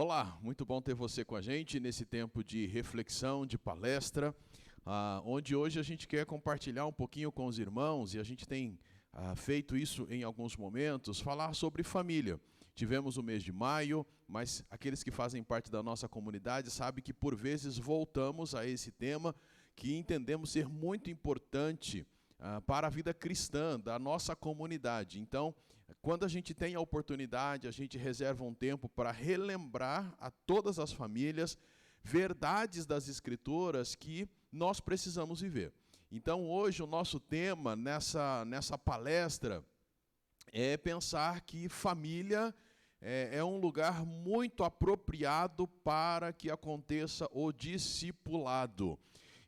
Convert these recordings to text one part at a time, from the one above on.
Olá, muito bom ter você com a gente nesse tempo de reflexão, de palestra, onde hoje a gente quer compartilhar um pouquinho com os irmãos, e a gente tem feito isso em alguns momentos, falar sobre família. Tivemos o mês de maio, mas aqueles que fazem parte da nossa comunidade sabem que por vezes voltamos a esse tema que entendemos ser muito importante para a vida cristã da nossa comunidade. Então, quando a gente tem a oportunidade, a gente reserva um tempo para relembrar a todas as famílias verdades das Escrituras que nós precisamos viver. Então, hoje, o nosso tema nessa palestra é pensar que família é um lugar muito apropriado para que aconteça o discipulado.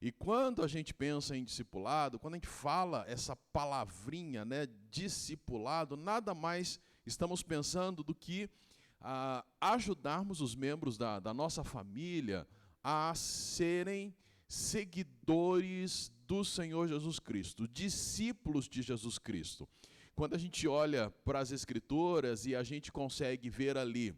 E quando a gente pensa em discipulado, quando a gente fala essa palavrinha, discipulado, nada mais estamos pensando do que ajudarmos os membros da nossa família a serem seguidores do Senhor Jesus Cristo, discípulos de Jesus Cristo. Quando a gente olha para as Escrituras e a gente consegue ver ali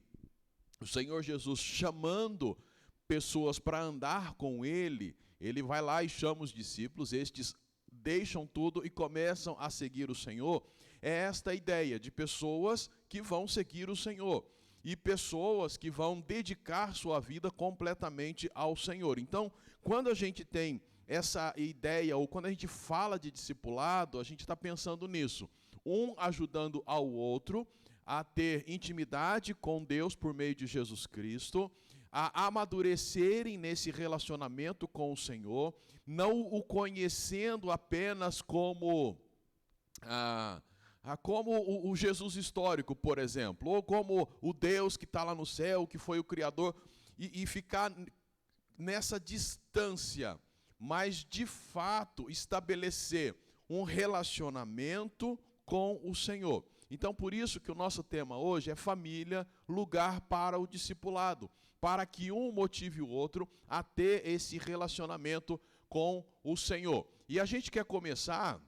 o Senhor Jesus chamando pessoas para andar com Ele, Ele vai lá e chama os discípulos, estes deixam tudo e começam a seguir o Senhor. É esta a ideia de pessoas que vão seguir o Senhor e pessoas que vão dedicar sua vida completamente ao Senhor. Então, quando a gente tem essa ideia, ou quando a gente fala de discipulado, a gente está pensando nisso. Um ajudando ao outro a ter intimidade com Deus por meio de Jesus Cristo, a amadurecerem nesse relacionamento com o Senhor, não o conhecendo apenas como o Jesus histórico, por exemplo, ou como o Deus que está lá no céu, que foi o Criador, e ficar nessa distância, mas de fato estabelecer um relacionamento com o Senhor. Então, por isso que o nosso tema hoje é família, lugar para o discipulado, para que um motive o outro a ter esse relacionamento com o Senhor. E a gente quer começar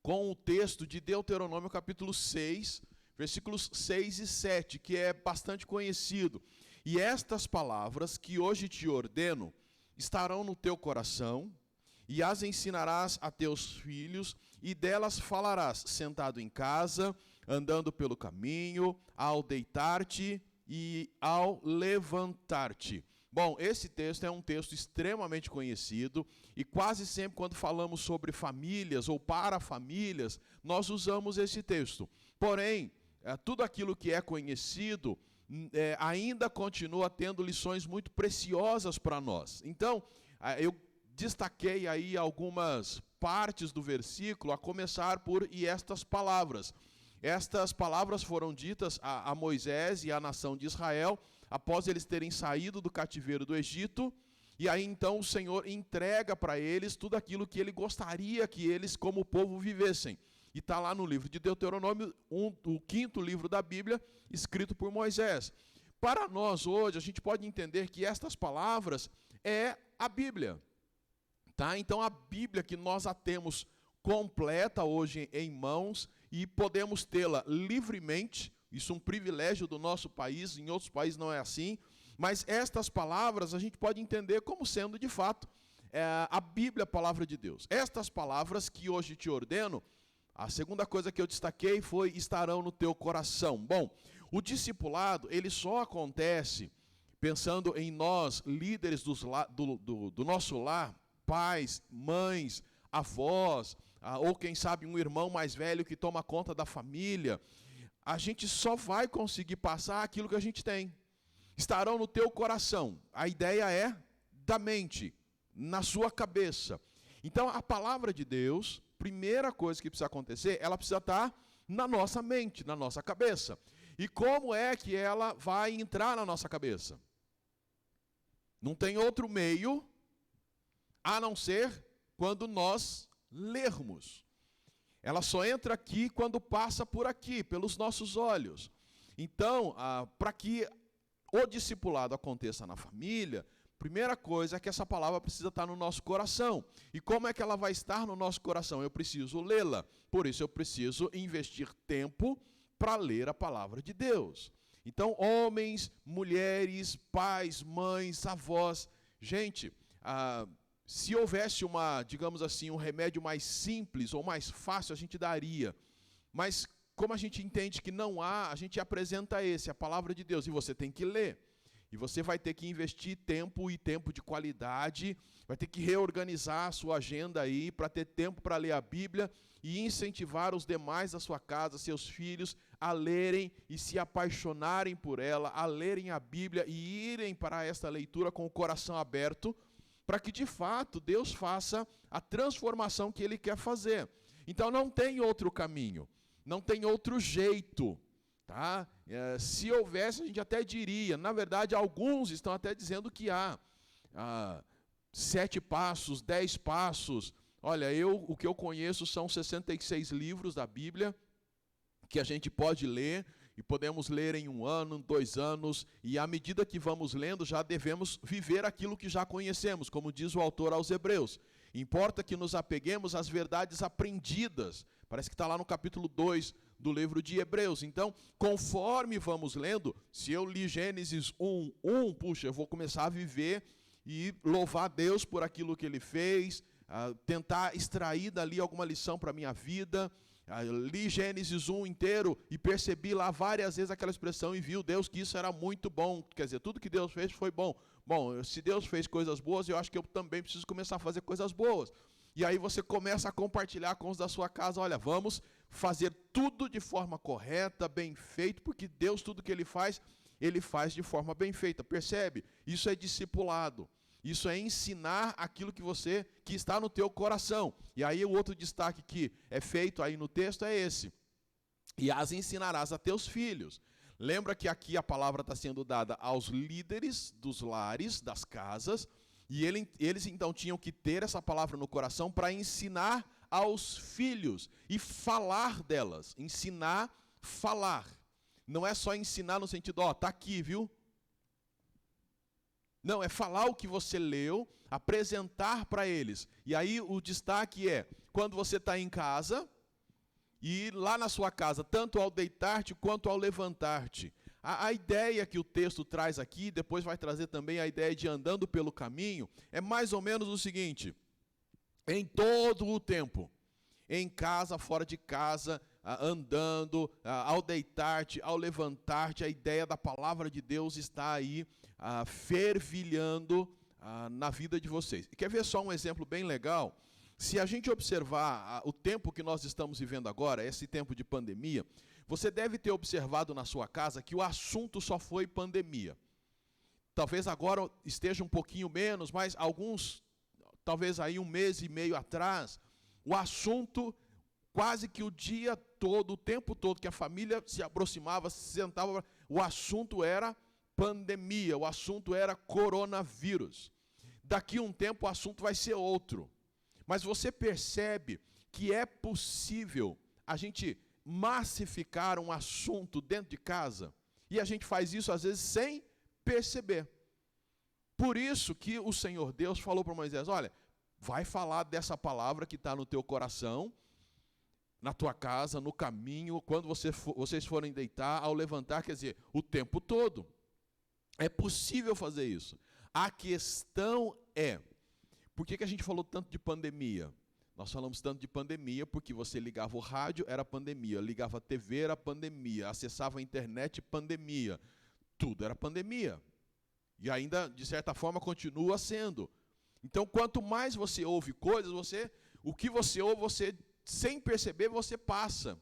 com o texto de Deuteronômio capítulo 6, versículos 6 e 7, que é bastante conhecido. E estas palavras que hoje te ordeno estarão no teu coração, e as ensinarás a teus filhos, e delas falarás, sentado em casa, andando pelo caminho, ao deitar-te e ao levantar-te. Bom, esse texto é um texto extremamente conhecido, e quase sempre quando falamos sobre famílias ou para famílias, nós usamos esse texto. Porém, tudo aquilo que é conhecido ainda continua tendo lições muito preciosas para nós. Então, eu destaquei aí algumas partes do versículo, a começar por "e estas palavras". Estas palavras foram ditas a Moisés e à nação de Israel, após eles terem saído do cativeiro do Egito, e aí então o Senhor entrega para eles tudo aquilo que Ele gostaria que eles, como povo, vivessem. E está lá no livro de Deuteronômio, o 5º livro da Bíblia, escrito por Moisés. Para nós hoje, a gente pode entender que estas palavras é a Bíblia. Tá? Então a Bíblia que nós a temos completa hoje em mãos e podemos tê-la livremente, isso é um privilégio do nosso país, em outros países não é assim, mas estas palavras a gente pode entender como sendo de fato a Bíblia, a palavra de Deus. Estas palavras que hoje te ordeno, a segunda coisa que eu destaquei foi estarão no teu coração. Bom, o discipulado ele só acontece pensando em nós, líderes do nosso lar, pais, mães, avós, ou quem sabe um irmão mais velho que toma conta da família. A gente só vai conseguir passar aquilo que a gente tem. Estarão no teu coração. A ideia é da mente, na sua cabeça. Então a palavra de Deus, primeira coisa que precisa acontecer, ela precisa estar na nossa mente, na nossa cabeça. E como é que ela vai entrar na nossa cabeça? Não tem outro meio a não ser quando nós lermos. Ela só entra aqui quando passa por aqui, pelos nossos olhos. Então, para que o discipulado aconteça na família, primeira coisa é que essa palavra precisa estar no nosso coração. E como é que ela vai estar no nosso coração? Eu preciso lê-la. Por isso eu preciso investir tempo para ler a palavra de Deus. Então, homens, mulheres, pais, mães, avós, gente, se houvesse digamos assim, um remédio mais simples ou mais fácil, a gente daria. Mas como a gente entende que não há, a gente apresenta a palavra de Deus, e você tem que ler. E você vai ter que investir tempo e tempo de qualidade, vai ter que reorganizar a sua agenda aí para ter tempo para ler a Bíblia e incentivar os demais da sua casa, seus filhos, a lerem e se apaixonarem por ela, a lerem a Bíblia e irem para esta leitura com o coração aberto, para que de fato Deus faça a transformação que Ele quer fazer. Então não tem outro caminho, não tem outro jeito. Tá? Se houvesse, a gente até diria, na verdade alguns estão até dizendo que há 7 passos, 10 passos. Olha, o que eu conheço são 66 livros da Bíblia que a gente pode ler, e podemos ler em 1 ano, 2 anos, e à medida que vamos lendo, já devemos viver aquilo que já conhecemos, como diz o autor aos Hebreus. Importa que nos apeguemos às verdades aprendidas. Parece que está lá no capítulo 2 do livro de Hebreus. Então, conforme vamos lendo, se eu li Gênesis 1, puxa, eu vou começar a viver e louvar Deus por aquilo que Ele fez, tentar extrair dali alguma lição para a minha vida. Li Gênesis 1 inteiro e percebi lá várias vezes aquela expressão e viu Deus que isso era muito bom. Quer dizer, tudo que Deus fez foi bom. Bom, se Deus fez coisas boas, eu acho que eu também preciso começar a fazer coisas boas. E aí você começa a compartilhar com os da sua casa, olha, vamos fazer tudo de forma correta, bem feito, porque Deus, tudo que Ele faz de forma bem feita. Percebe? Isso é discipulado. Isso é ensinar aquilo que está no teu coração. E aí o outro destaque que é feito aí no texto é esse. E as ensinarás a teus filhos. Lembra que aqui a palavra está sendo dada aos líderes dos lares, das casas, e eles então tinham que ter essa palavra no coração para ensinar aos filhos e falar delas. Ensinar, falar. Não é só ensinar no sentido, está aqui, viu? Não, é falar o que você leu, apresentar para eles. E aí o destaque é, quando você está em casa, e lá na sua casa, tanto ao deitar-te quanto ao levantar-te. A ideia que o texto traz aqui, depois vai trazer também a ideia de andando pelo caminho, é mais ou menos o seguinte: em todo o tempo, em casa, fora de casa, andando, ao deitar-te, ao levantar-te, a ideia da palavra de Deus está aí fervilhando na vida de vocês. Quer ver só um exemplo bem legal? Se a gente observar o tempo que nós estamos vivendo agora, esse tempo de pandemia, você deve ter observado na sua casa que o assunto só foi pandemia. Talvez agora esteja um pouquinho menos, mas alguns, talvez aí 1 mês e meio atrás, o assunto quase que o dia todo, o tempo todo que a família se aproximava, se sentava, o assunto era pandemia, o assunto era coronavírus. Daqui a um tempo o assunto vai ser outro. Mas você percebe que é possível a gente massificar um assunto dentro de casa, e a gente faz isso às vezes sem perceber. Por isso que o Senhor Deus falou para Moisés, olha, vai falar dessa palavra que está no teu coração, na tua casa, no caminho, quando vocês forem deitar, ao levantar, quer dizer, o tempo todo. É possível fazer isso. A questão é, por que a gente falou tanto de pandemia? Nós falamos tanto de pandemia porque você ligava o rádio, era pandemia, ligava a TV, era pandemia, acessava a internet, pandemia. Tudo era pandemia. E ainda, de certa forma, continua sendo. Então, quanto mais você ouve coisas, o que você ouve, você, sem perceber, você passa.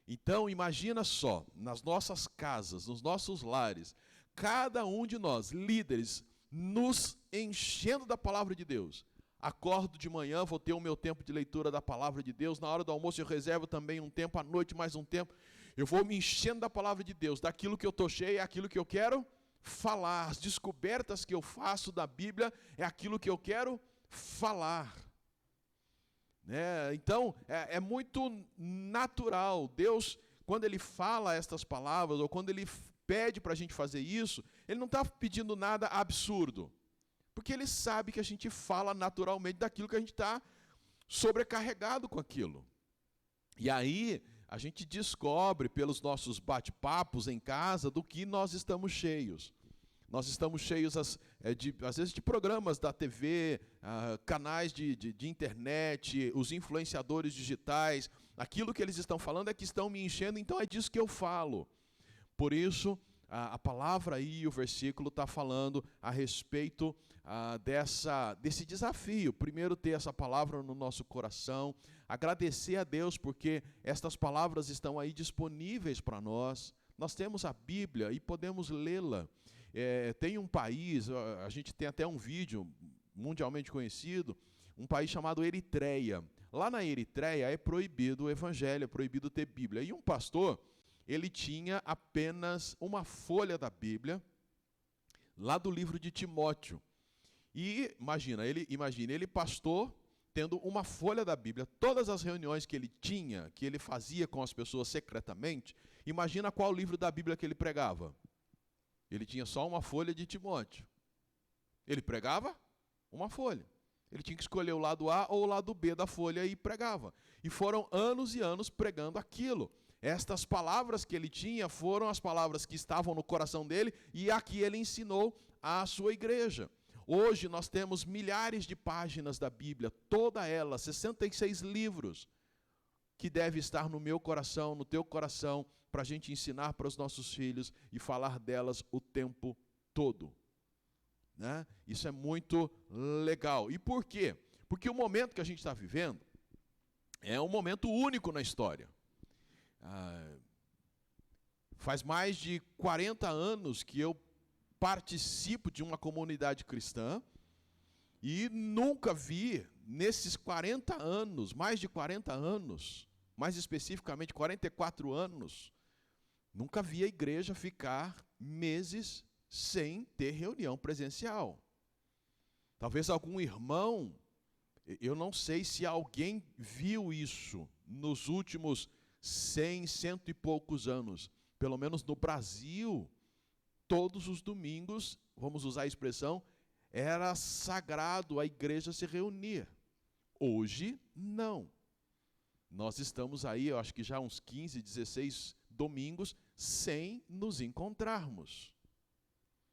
Então, imagina só, nas nossas casas, nos nossos lares, cada um de nós, líderes, nos enchendo da palavra de Deus. Acordo de manhã, vou ter o meu tempo de leitura da palavra de Deus. Na hora do almoço eu reservo também um tempo, à noite mais um tempo. Eu vou me enchendo da palavra de Deus, daquilo que eu estou cheio, é aquilo que eu quero falar. As descobertas que eu faço da Bíblia é aquilo que eu quero falar. Então, é muito natural. Deus, quando Ele fala estas palavras, ou quando Ele pede para a gente fazer isso, Ele não está pedindo nada absurdo. Porque Ele sabe que a gente fala naturalmente daquilo que a gente está sobrecarregado com aquilo. E aí, a gente descobre pelos nossos bate-papos em casa do que nós estamos cheios. Nós estamos cheios, às vezes, de programas da TV, canais de internet, os influenciadores digitais. Aquilo que eles estão falando é que estão me enchendo, então é disso que eu falo. Por isso, a palavra aí, o versículo está falando a respeito desse desafio. Primeiro, ter essa palavra no nosso coração, agradecer a Deus porque estas palavras estão aí disponíveis para nós. Nós temos a Bíblia e podemos lê-la. Tem um país, a gente tem até um vídeo mundialmente conhecido, um país chamado Eritreia. Lá na Eritreia é proibido o evangelho, é proibido ter Bíblia. E um pastor, ele tinha apenas uma folha da Bíblia, lá do livro de Timóteo. E imagina, ele pastor, tendo uma folha da Bíblia, todas as reuniões que ele tinha, que ele fazia com as pessoas secretamente, imagina qual livro da Bíblia que ele pregava. Ele tinha só uma folha de Timóteo. Ele pregava uma folha. Ele tinha que escolher o lado A ou o lado B da folha e pregava. E foram anos e anos pregando aquilo. Estas palavras que ele tinha foram as palavras que estavam no coração dele e a que ele ensinou à sua igreja. Hoje nós temos milhares de páginas da Bíblia, toda ela, 66 livros, que deve estar no meu coração, no teu coração, para a gente ensinar para os nossos filhos e falar delas o tempo todo. Né? Isso é muito legal. E por quê? Porque o momento que a gente está vivendo é um momento único na história. Faz mais de 40 anos que eu participo de uma comunidade cristã e nunca vi, nesses 40 anos, mais de 40 anos, mais especificamente 44 anos, nunca vi a igreja ficar meses sem ter reunião presencial. Talvez algum irmão, eu não sei se alguém viu isso nos últimos 100, cento e poucos anos. Pelo menos no Brasil, todos os domingos, vamos usar a expressão, era sagrado a igreja se reunir. Hoje, não. Nós estamos aí, eu acho que já uns 15, 16 domingos, sem nos encontrarmos,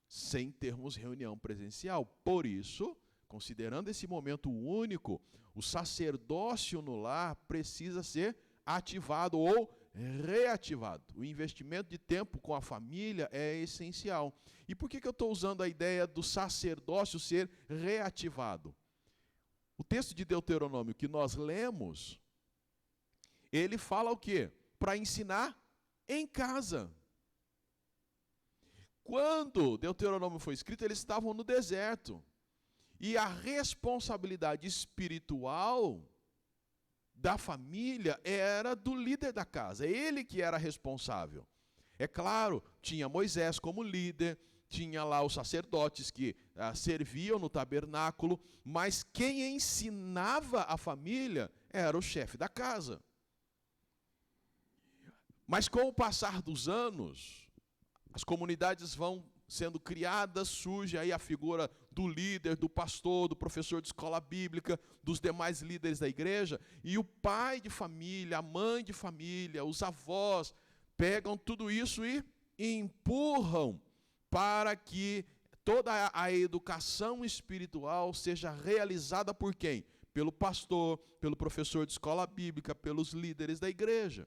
sem termos reunião presencial. Por isso, considerando esse momento único, o sacerdócio no lar precisa ser ativado ou reativado. O investimento de tempo com a família é essencial. E por que eu estou usando a ideia do sacerdócio ser reativado? O texto de Deuteronômio que nós lemos, ele fala o quê? Para ensinar em casa. Quando Deuteronômio foi escrito, eles estavam no deserto. E a responsabilidade espiritual da família era do líder da casa, ele que era responsável. É claro, tinha Moisés como líder, tinha lá os sacerdotes que serviam no tabernáculo, mas quem ensinava a família era o chefe da casa. Mas com o passar dos anos, as comunidades vão sendo criadas, surge aí a figura do líder, do pastor, do professor de escola bíblica, dos demais líderes da igreja, e o pai de família, a mãe de família, os avós, pegam tudo isso e empurram para que toda a educação espiritual seja realizada por quem? Pelo pastor, pelo professor de escola bíblica, pelos líderes da igreja.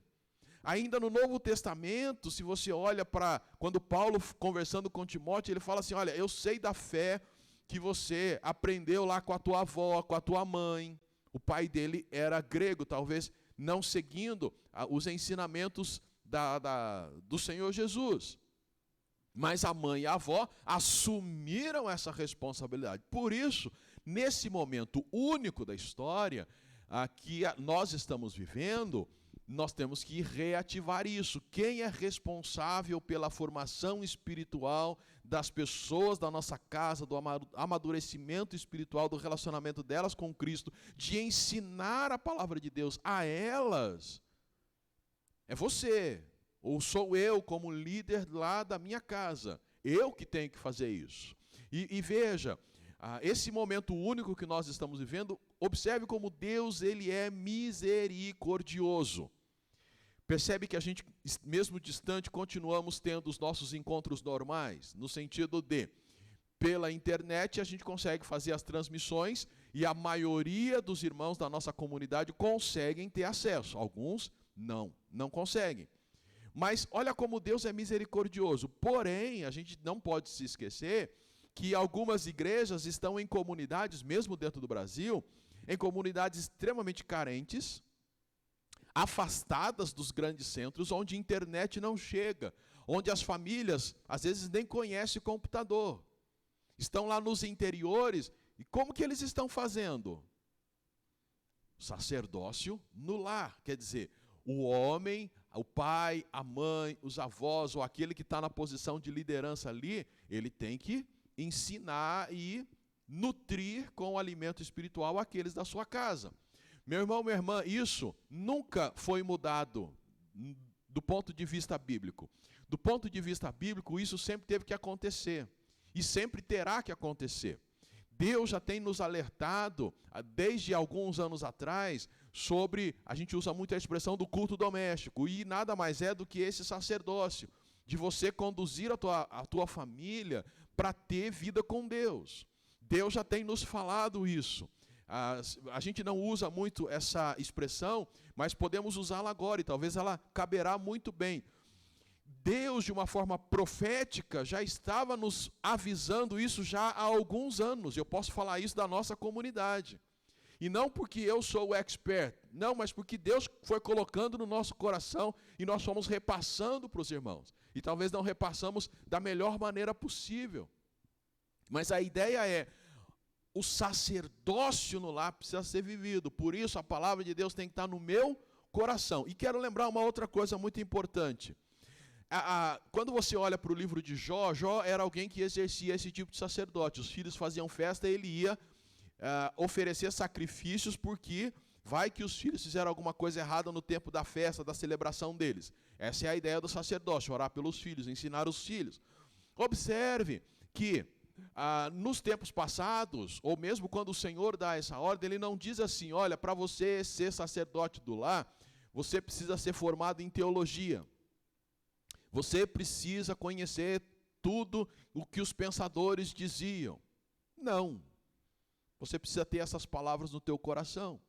Ainda no Novo Testamento, se você olha para quando Paulo, conversando com Timóteo, ele fala assim, olha, eu sei da fé que você aprendeu lá com a tua avó, com a tua mãe. O pai dele era grego, talvez não seguindo os ensinamentos do Senhor Jesus. Mas a mãe e a avó assumiram essa responsabilidade. Por isso, nesse momento único da história que nós estamos vivendo, nós temos que reativar isso. Quem é responsável pela formação espiritual das pessoas da nossa casa, do amadurecimento espiritual, do relacionamento delas com Cristo, de ensinar a palavra de Deus a elas? É você, ou sou eu como líder lá da minha casa. Eu que tenho que fazer isso. E veja, esse momento único que nós estamos vivendo, observe como Deus ele é misericordioso. Percebe que a gente, mesmo distante, continuamos tendo os nossos encontros normais, no sentido de, pela internet, a gente consegue fazer as transmissões e a maioria dos irmãos da nossa comunidade conseguem ter acesso. Alguns não conseguem. Mas olha como Deus é misericordioso. Porém, a gente não pode se esquecer que algumas igrejas estão em comunidades, mesmo dentro do Brasil, em comunidades extremamente carentes, afastadas dos grandes centros, onde a internet não chega, onde as famílias, às vezes, nem conhecem o computador. Estão lá nos interiores, e como que eles estão fazendo? Sacerdócio no lar, quer dizer, o homem, o pai, a mãe, os avós, ou aquele que está na posição de liderança ali, ele tem que ensinar e nutrir com o alimento espiritual aqueles da sua casa. Meu irmão, minha irmã, isso nunca foi mudado do ponto de vista bíblico. Do ponto de vista bíblico, isso sempre teve que acontecer. E sempre terá que acontecer. Deus já tem nos alertado, desde alguns anos atrás, sobre, a gente usa muito a expressão do culto doméstico, e nada mais é do que esse sacerdócio, de você conduzir a tua família para ter vida com Deus. Deus já tem nos falado isso. A gente não usa muito essa expressão, mas podemos usá-la agora, e talvez ela caberá muito bem. Deus, de uma forma profética, já estava nos avisando isso já há alguns anos. Eu posso falar isso da nossa comunidade. E não porque eu sou o expert, não, mas porque Deus foi colocando no nosso coração e nós fomos repassando para os irmãos. E talvez não repassamos da melhor maneira possível. Mas a ideia é, o sacerdócio no lar precisa ser vivido. Por isso a palavra de Deus tem que estar no meu coração. E quero lembrar uma outra coisa muito importante. Quando você olha para o livro de Jó, Jó era alguém que exercia esse tipo de sacerdote. Os filhos faziam festa, ele ia oferecer sacrifícios, porque vai que os filhos fizeram alguma coisa errada no tempo da festa, da celebração deles. Essa é a ideia do sacerdócio, orar pelos filhos, ensinar os filhos. Observe que nos tempos passados, ou mesmo quando o Senhor dá essa ordem, ele não diz assim, olha, para você ser sacerdote do lar, você precisa ser formado em teologia. Você precisa conhecer tudo o que os pensadores diziam. Não. Você precisa ter essas palavras no teu coração.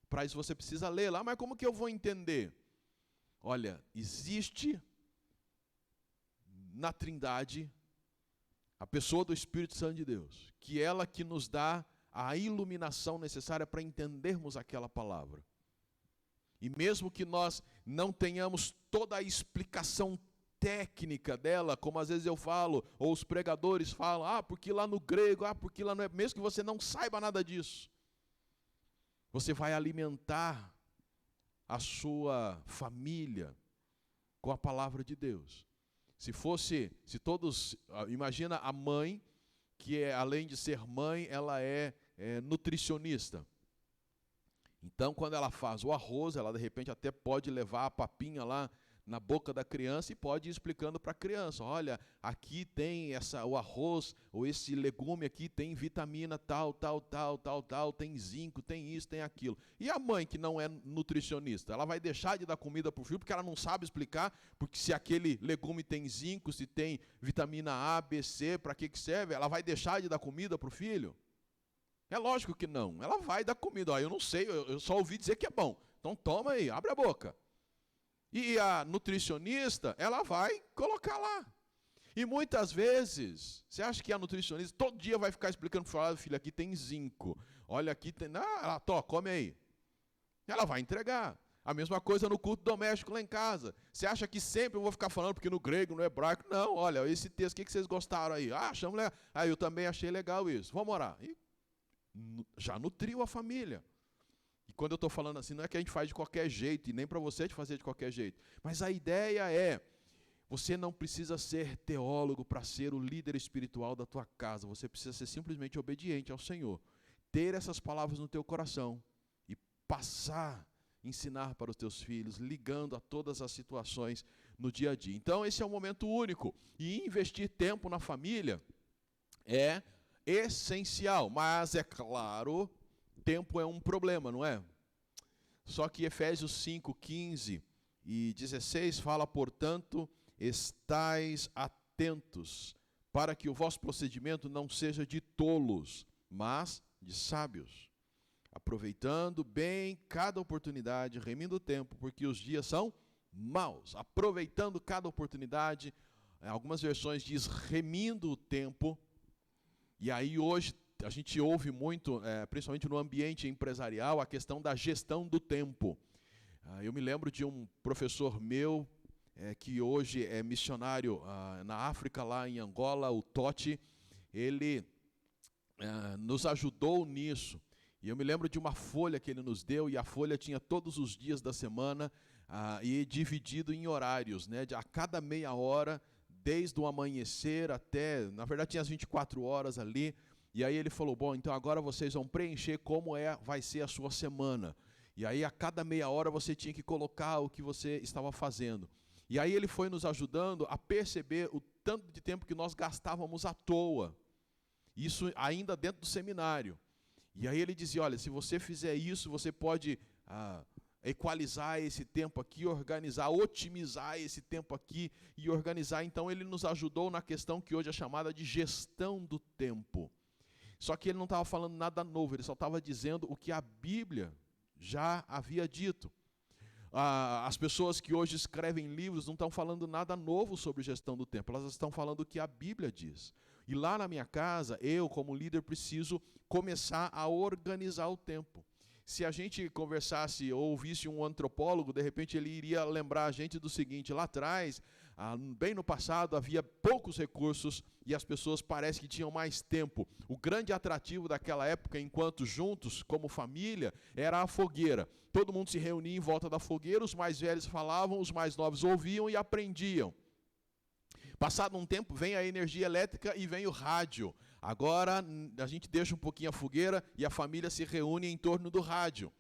Para isso você precisa ler lá. Mas como que eu vou entender? Olha, existe na Trindade a pessoa do Espírito Santo de Deus, que ela que nos dá a iluminação necessária para entendermos aquela palavra. E mesmo que nós não tenhamos toda a explicação técnica dela, como às vezes eu falo, ou os pregadores falam, porque lá no grego, porque lá não é, mesmo que você não saiba nada disso, você vai alimentar a sua família com a palavra de Deus. Se todos, imagina a mãe, que além de ser mãe, ela é nutricionista. Então, quando ela faz o arroz, ela de repente até pode levar a papinha lá na boca da criança e pode ir explicando para a criança, olha, aqui tem o arroz, ou esse legume aqui tem vitamina tal, tem zinco, tem isso, tem aquilo. E a mãe que não é nutricionista, ela vai deixar de dar comida para o filho porque ela não sabe explicar, porque se aquele legume tem zinco, se tem vitamina A, B, C, para que serve, ela vai deixar de dar comida para o filho? É lógico que não, ela vai dar comida, eu não sei, eu só ouvi dizer que é bom, então toma aí, abre a boca. E a nutricionista, ela vai colocar lá. E muitas vezes, você acha que a nutricionista todo dia vai ficar explicando para o filho, aqui tem zinco, olha aqui tem, ela come aí. Ela vai entregar. A mesma coisa no culto doméstico lá em casa. Você acha que sempre eu vou ficar falando, porque no grego, no hebraico, não, olha, esse texto, o que vocês gostaram aí? Achamos legal. Eu também achei legal isso. Vamos orar. E já nutriu a família. E quando eu estou falando assim, não é que a gente faz de qualquer jeito, e nem para você de fazer de qualquer jeito. Mas a ideia é, você não precisa ser teólogo para ser o líder espiritual da tua casa. Você precisa ser simplesmente obediente ao Senhor. Ter essas palavras no teu coração e passar, ensinar para os teus filhos, ligando a todas as situações no dia a dia. Então esse é um momento único. E investir tempo na família é essencial. Mas é claro, tempo é um problema, não é? Só que Efésios 5:15 e 16 fala, portanto, estais atentos, para que o vosso procedimento não seja de tolos, mas de sábios, aproveitando bem cada oportunidade, remindo o tempo, porque os dias são maus. Aproveitando cada oportunidade, algumas versões diz remindo o tempo, e aí hoje a gente ouve muito, principalmente no ambiente empresarial, a questão da gestão do tempo. Eu me lembro de um professor meu, que hoje é missionário na África, lá em Angola, o Totti, ele nos ajudou nisso. E eu me lembro de uma folha que ele nos deu, e a folha tinha todos os dias da semana, e dividido em horários, né, a cada meia hora, desde o amanhecer até, na verdade tinha as 24 horas ali, e aí ele falou, bom, então agora vocês vão preencher como vai ser a sua semana. E aí a cada meia hora você tinha que colocar o que você estava fazendo. E aí ele foi nos ajudando a perceber o tanto de tempo que nós gastávamos à toa. Isso ainda dentro do seminário. E aí ele dizia, olha, se você fizer isso, você pode equalizar esse tempo aqui, organizar, otimizar esse tempo aqui e organizar. Então ele nos ajudou na questão que hoje é chamada de gestão do tempo. Só que ele não estava falando nada novo, ele só estava dizendo o que a Bíblia já havia dito. As pessoas que hoje escrevem livros não estão falando nada novo sobre gestão do tempo, elas estão falando o que a Bíblia diz. E lá na minha casa, eu como líder preciso começar a organizar o tempo. Se a gente conversasse ou ouvisse um antropólogo, de repente ele iria lembrar a gente do seguinte, lá atrás, bem no passado, havia poucos recursos e as pessoas parece que tinham mais tempo. O grande atrativo daquela época, enquanto juntos, como família, era a fogueira. Todo mundo se reunia em volta da fogueira, os mais velhos falavam, os mais novos ouviam e aprendiam. Passado um tempo, vem a energia elétrica e vem o rádio. Agora, a gente deixa um pouquinho a fogueira e a família se reúne em torno do rádio.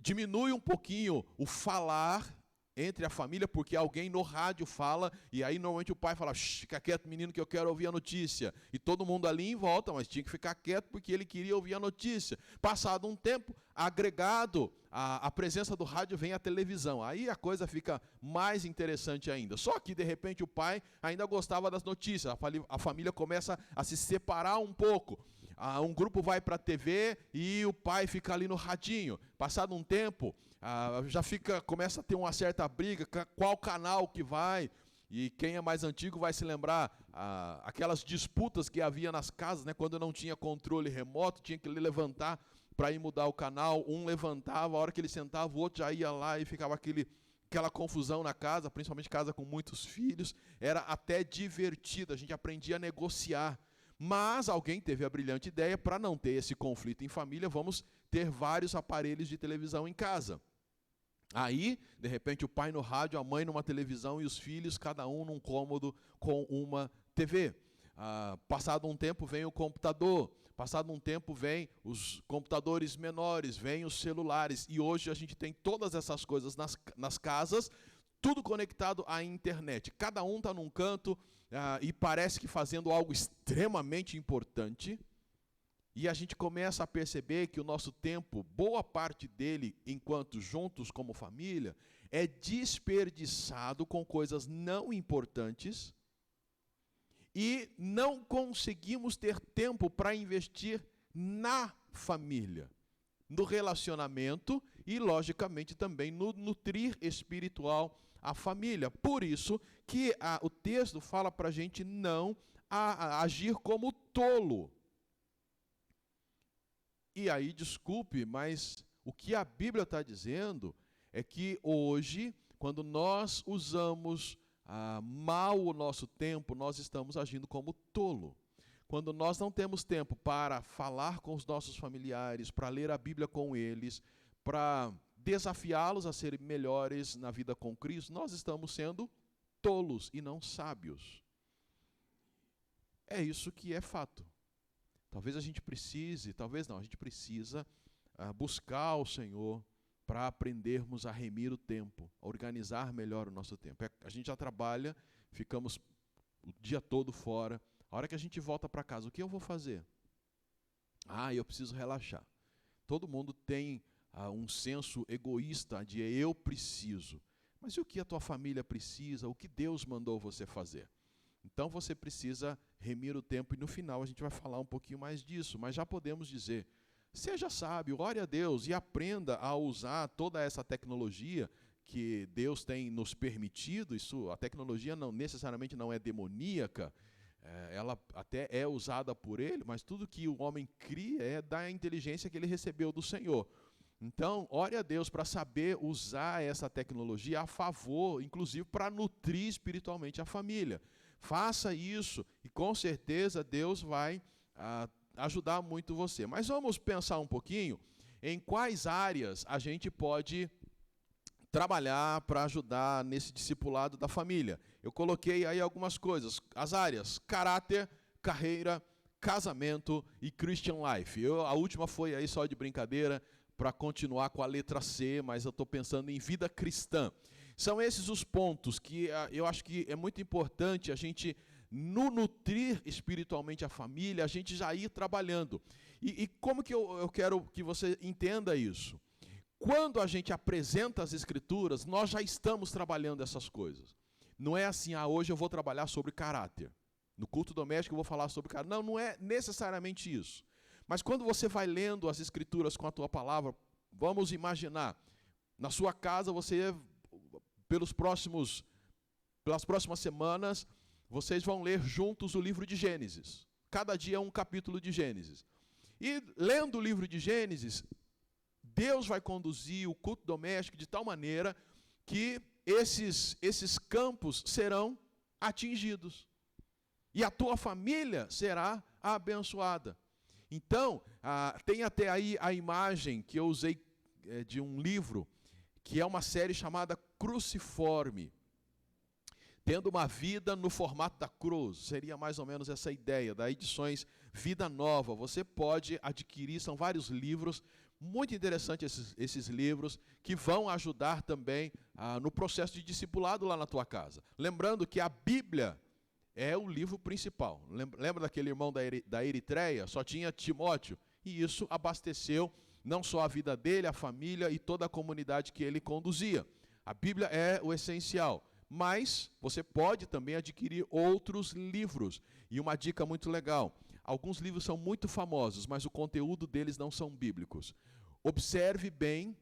Diminui um pouquinho o falar entre a família, porque alguém no rádio fala, e aí normalmente o pai fala, fica quieto menino que eu quero ouvir a notícia. E todo mundo ali em volta, mas tinha que ficar quieto porque ele queria ouvir a notícia. Passado um tempo, agregado a presença do rádio, vem a televisão. Aí a coisa fica mais interessante ainda. Só que, de repente, o pai ainda gostava das notícias. A família começa a se separar um pouco. Um grupo vai para a TV e o pai fica ali no radinho. Passado um tempo, começa a ter uma certa briga, qual canal que vai. E quem é mais antigo vai se lembrar aquelas disputas que havia nas casas, né, quando não tinha controle remoto, tinha que levantar para ir mudar o canal. Um levantava, a hora que ele sentava, o outro já ia lá e ficava aquela confusão na casa, principalmente casa com muitos filhos. Era até divertido, a gente aprendia a negociar. Mas alguém teve a brilhante ideia, para não ter esse conflito em família, vamos ter vários aparelhos de televisão em casa. Aí, de repente, o pai no rádio, a mãe numa televisão e os filhos, cada um num cômodo com uma TV. Passado um tempo, vem o computador. Passado um tempo, vem os computadores menores, vem os celulares. E hoje a gente tem todas essas coisas nas casas, tudo conectado à internet. Cada um está num canto e parece que fazendo algo extremamente importante. E a gente começa a perceber que o nosso tempo, boa parte dele, enquanto juntos como família, é desperdiçado com coisas não importantes e não conseguimos ter tempo para investir na família, no relacionamento e, logicamente, também no nutrir espiritual a família. Por isso que o texto fala para a gente não agir como tolo. E aí, desculpe, mas o que a Bíblia está dizendo é que hoje, quando nós usamos mal o nosso tempo, nós estamos agindo como tolo. Quando nós não temos tempo para falar com os nossos familiares, para ler a Bíblia com eles, para desafiá-los a serem melhores na vida com Cristo, nós estamos sendo tolos e não sábios. É isso que é fato. Talvez a gente precise, talvez não, a gente precisa buscar o Senhor para aprendermos a remir o tempo, a organizar melhor o nosso tempo. A gente já trabalha, ficamos o dia todo fora. A hora que a gente volta para casa, o que eu vou fazer? Eu preciso relaxar. Todo mundo tem um senso egoísta de eu preciso. Mas e o que a tua família precisa? O que Deus mandou você fazer? Então você precisa remir o tempo, e no final a gente vai falar um pouquinho mais disso, mas já podemos dizer, seja sábio, ore a Deus e aprenda a usar toda essa tecnologia que Deus tem nos permitido. Isso, a tecnologia não necessariamente não é demoníaca, ela até é usada por Ele, mas tudo que o homem cria é da inteligência que ele recebeu do Senhor. Então, ore a Deus para saber usar essa tecnologia a favor, inclusive para nutrir espiritualmente a família. Faça isso e com certeza Deus vai ajudar muito você. Mas vamos pensar um pouquinho em quais áreas a gente pode trabalhar para ajudar nesse discipulado da família. Eu coloquei aí algumas coisas, as áreas: caráter, carreira, casamento e Christian life. A última foi aí só de brincadeira, para continuar com a letra C, mas eu estou pensando em vida cristã. São esses os pontos que eu acho que é muito importante a gente nutrir espiritualmente a família, a gente já ir trabalhando. E como que eu quero que você entenda isso? Quando a gente apresenta as Escrituras, nós já estamos trabalhando essas coisas. Não é assim, hoje eu vou trabalhar sobre caráter. No culto doméstico eu vou falar sobre caráter. Não, não é necessariamente isso. Mas quando você vai lendo as Escrituras com a tua palavra, vamos imaginar, na sua casa você, pelas próximas semanas, vocês vão ler juntos o livro de Gênesis. Cada dia um capítulo de Gênesis. E lendo o livro de Gênesis, Deus vai conduzir o culto doméstico de tal maneira que esses campos serão atingidos. E a tua família será abençoada. Então, tem até aí a imagem que eu usei de um livro, que é uma série chamada Cruciforme. Tendo uma vida no formato da cruz. Seria mais ou menos essa ideia, da Edições Vida Nova. Você pode adquirir, são vários livros, muito interessantes esses livros, que vão ajudar também no processo de discipulado lá na tua casa. Lembrando que a Bíblia é o livro principal. Lembra daquele irmão da Eritreia? Só tinha Timóteo. E isso abasteceu não só a vida dele, a família e toda a comunidade que ele conduzia. A Bíblia é o essencial. Mas você pode também adquirir outros livros. E uma dica muito legal: alguns livros são muito famosos, mas o conteúdo deles não são bíblicos. Observe bem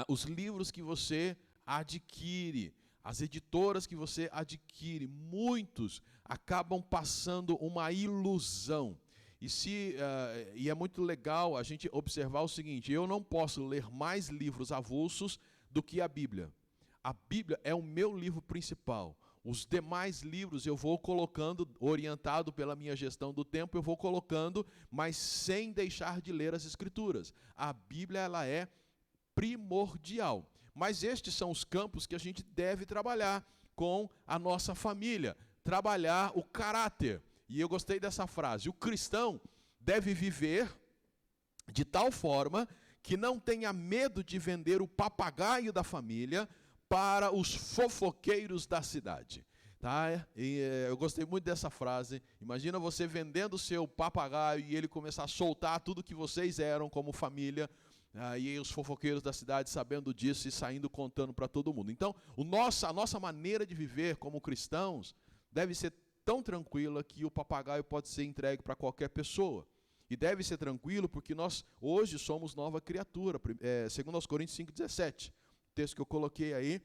os livros que você adquire. As editoras que você adquire, muitos acabam passando uma ilusão. E é muito legal a gente observar o seguinte: eu não posso ler mais livros avulsos do que a Bíblia. A Bíblia é o meu livro principal. Os demais livros eu vou colocando, orientado pela minha gestão do tempo, eu vou colocando, mas sem deixar de ler as Escrituras. A Bíblia, ela é primordial. Mas estes são os campos que a gente deve trabalhar com a nossa família. Trabalhar o caráter. E eu gostei dessa frase: o cristão deve viver de tal forma que não tenha medo de vender o papagaio da família para os fofoqueiros da cidade. Tá? Eu gostei muito dessa frase. Imagina você vendendo o seu papagaio e ele começar a soltar tudo que vocês eram como família. E os fofoqueiros da cidade sabendo disso e saindo contando para todo mundo. Então, a nossa maneira de viver como cristãos deve ser tão tranquila que o papagaio pode ser entregue para qualquer pessoa. E deve ser tranquilo porque nós hoje somos nova criatura, segundo aos Coríntios 5,17. Texto que eu coloquei aí.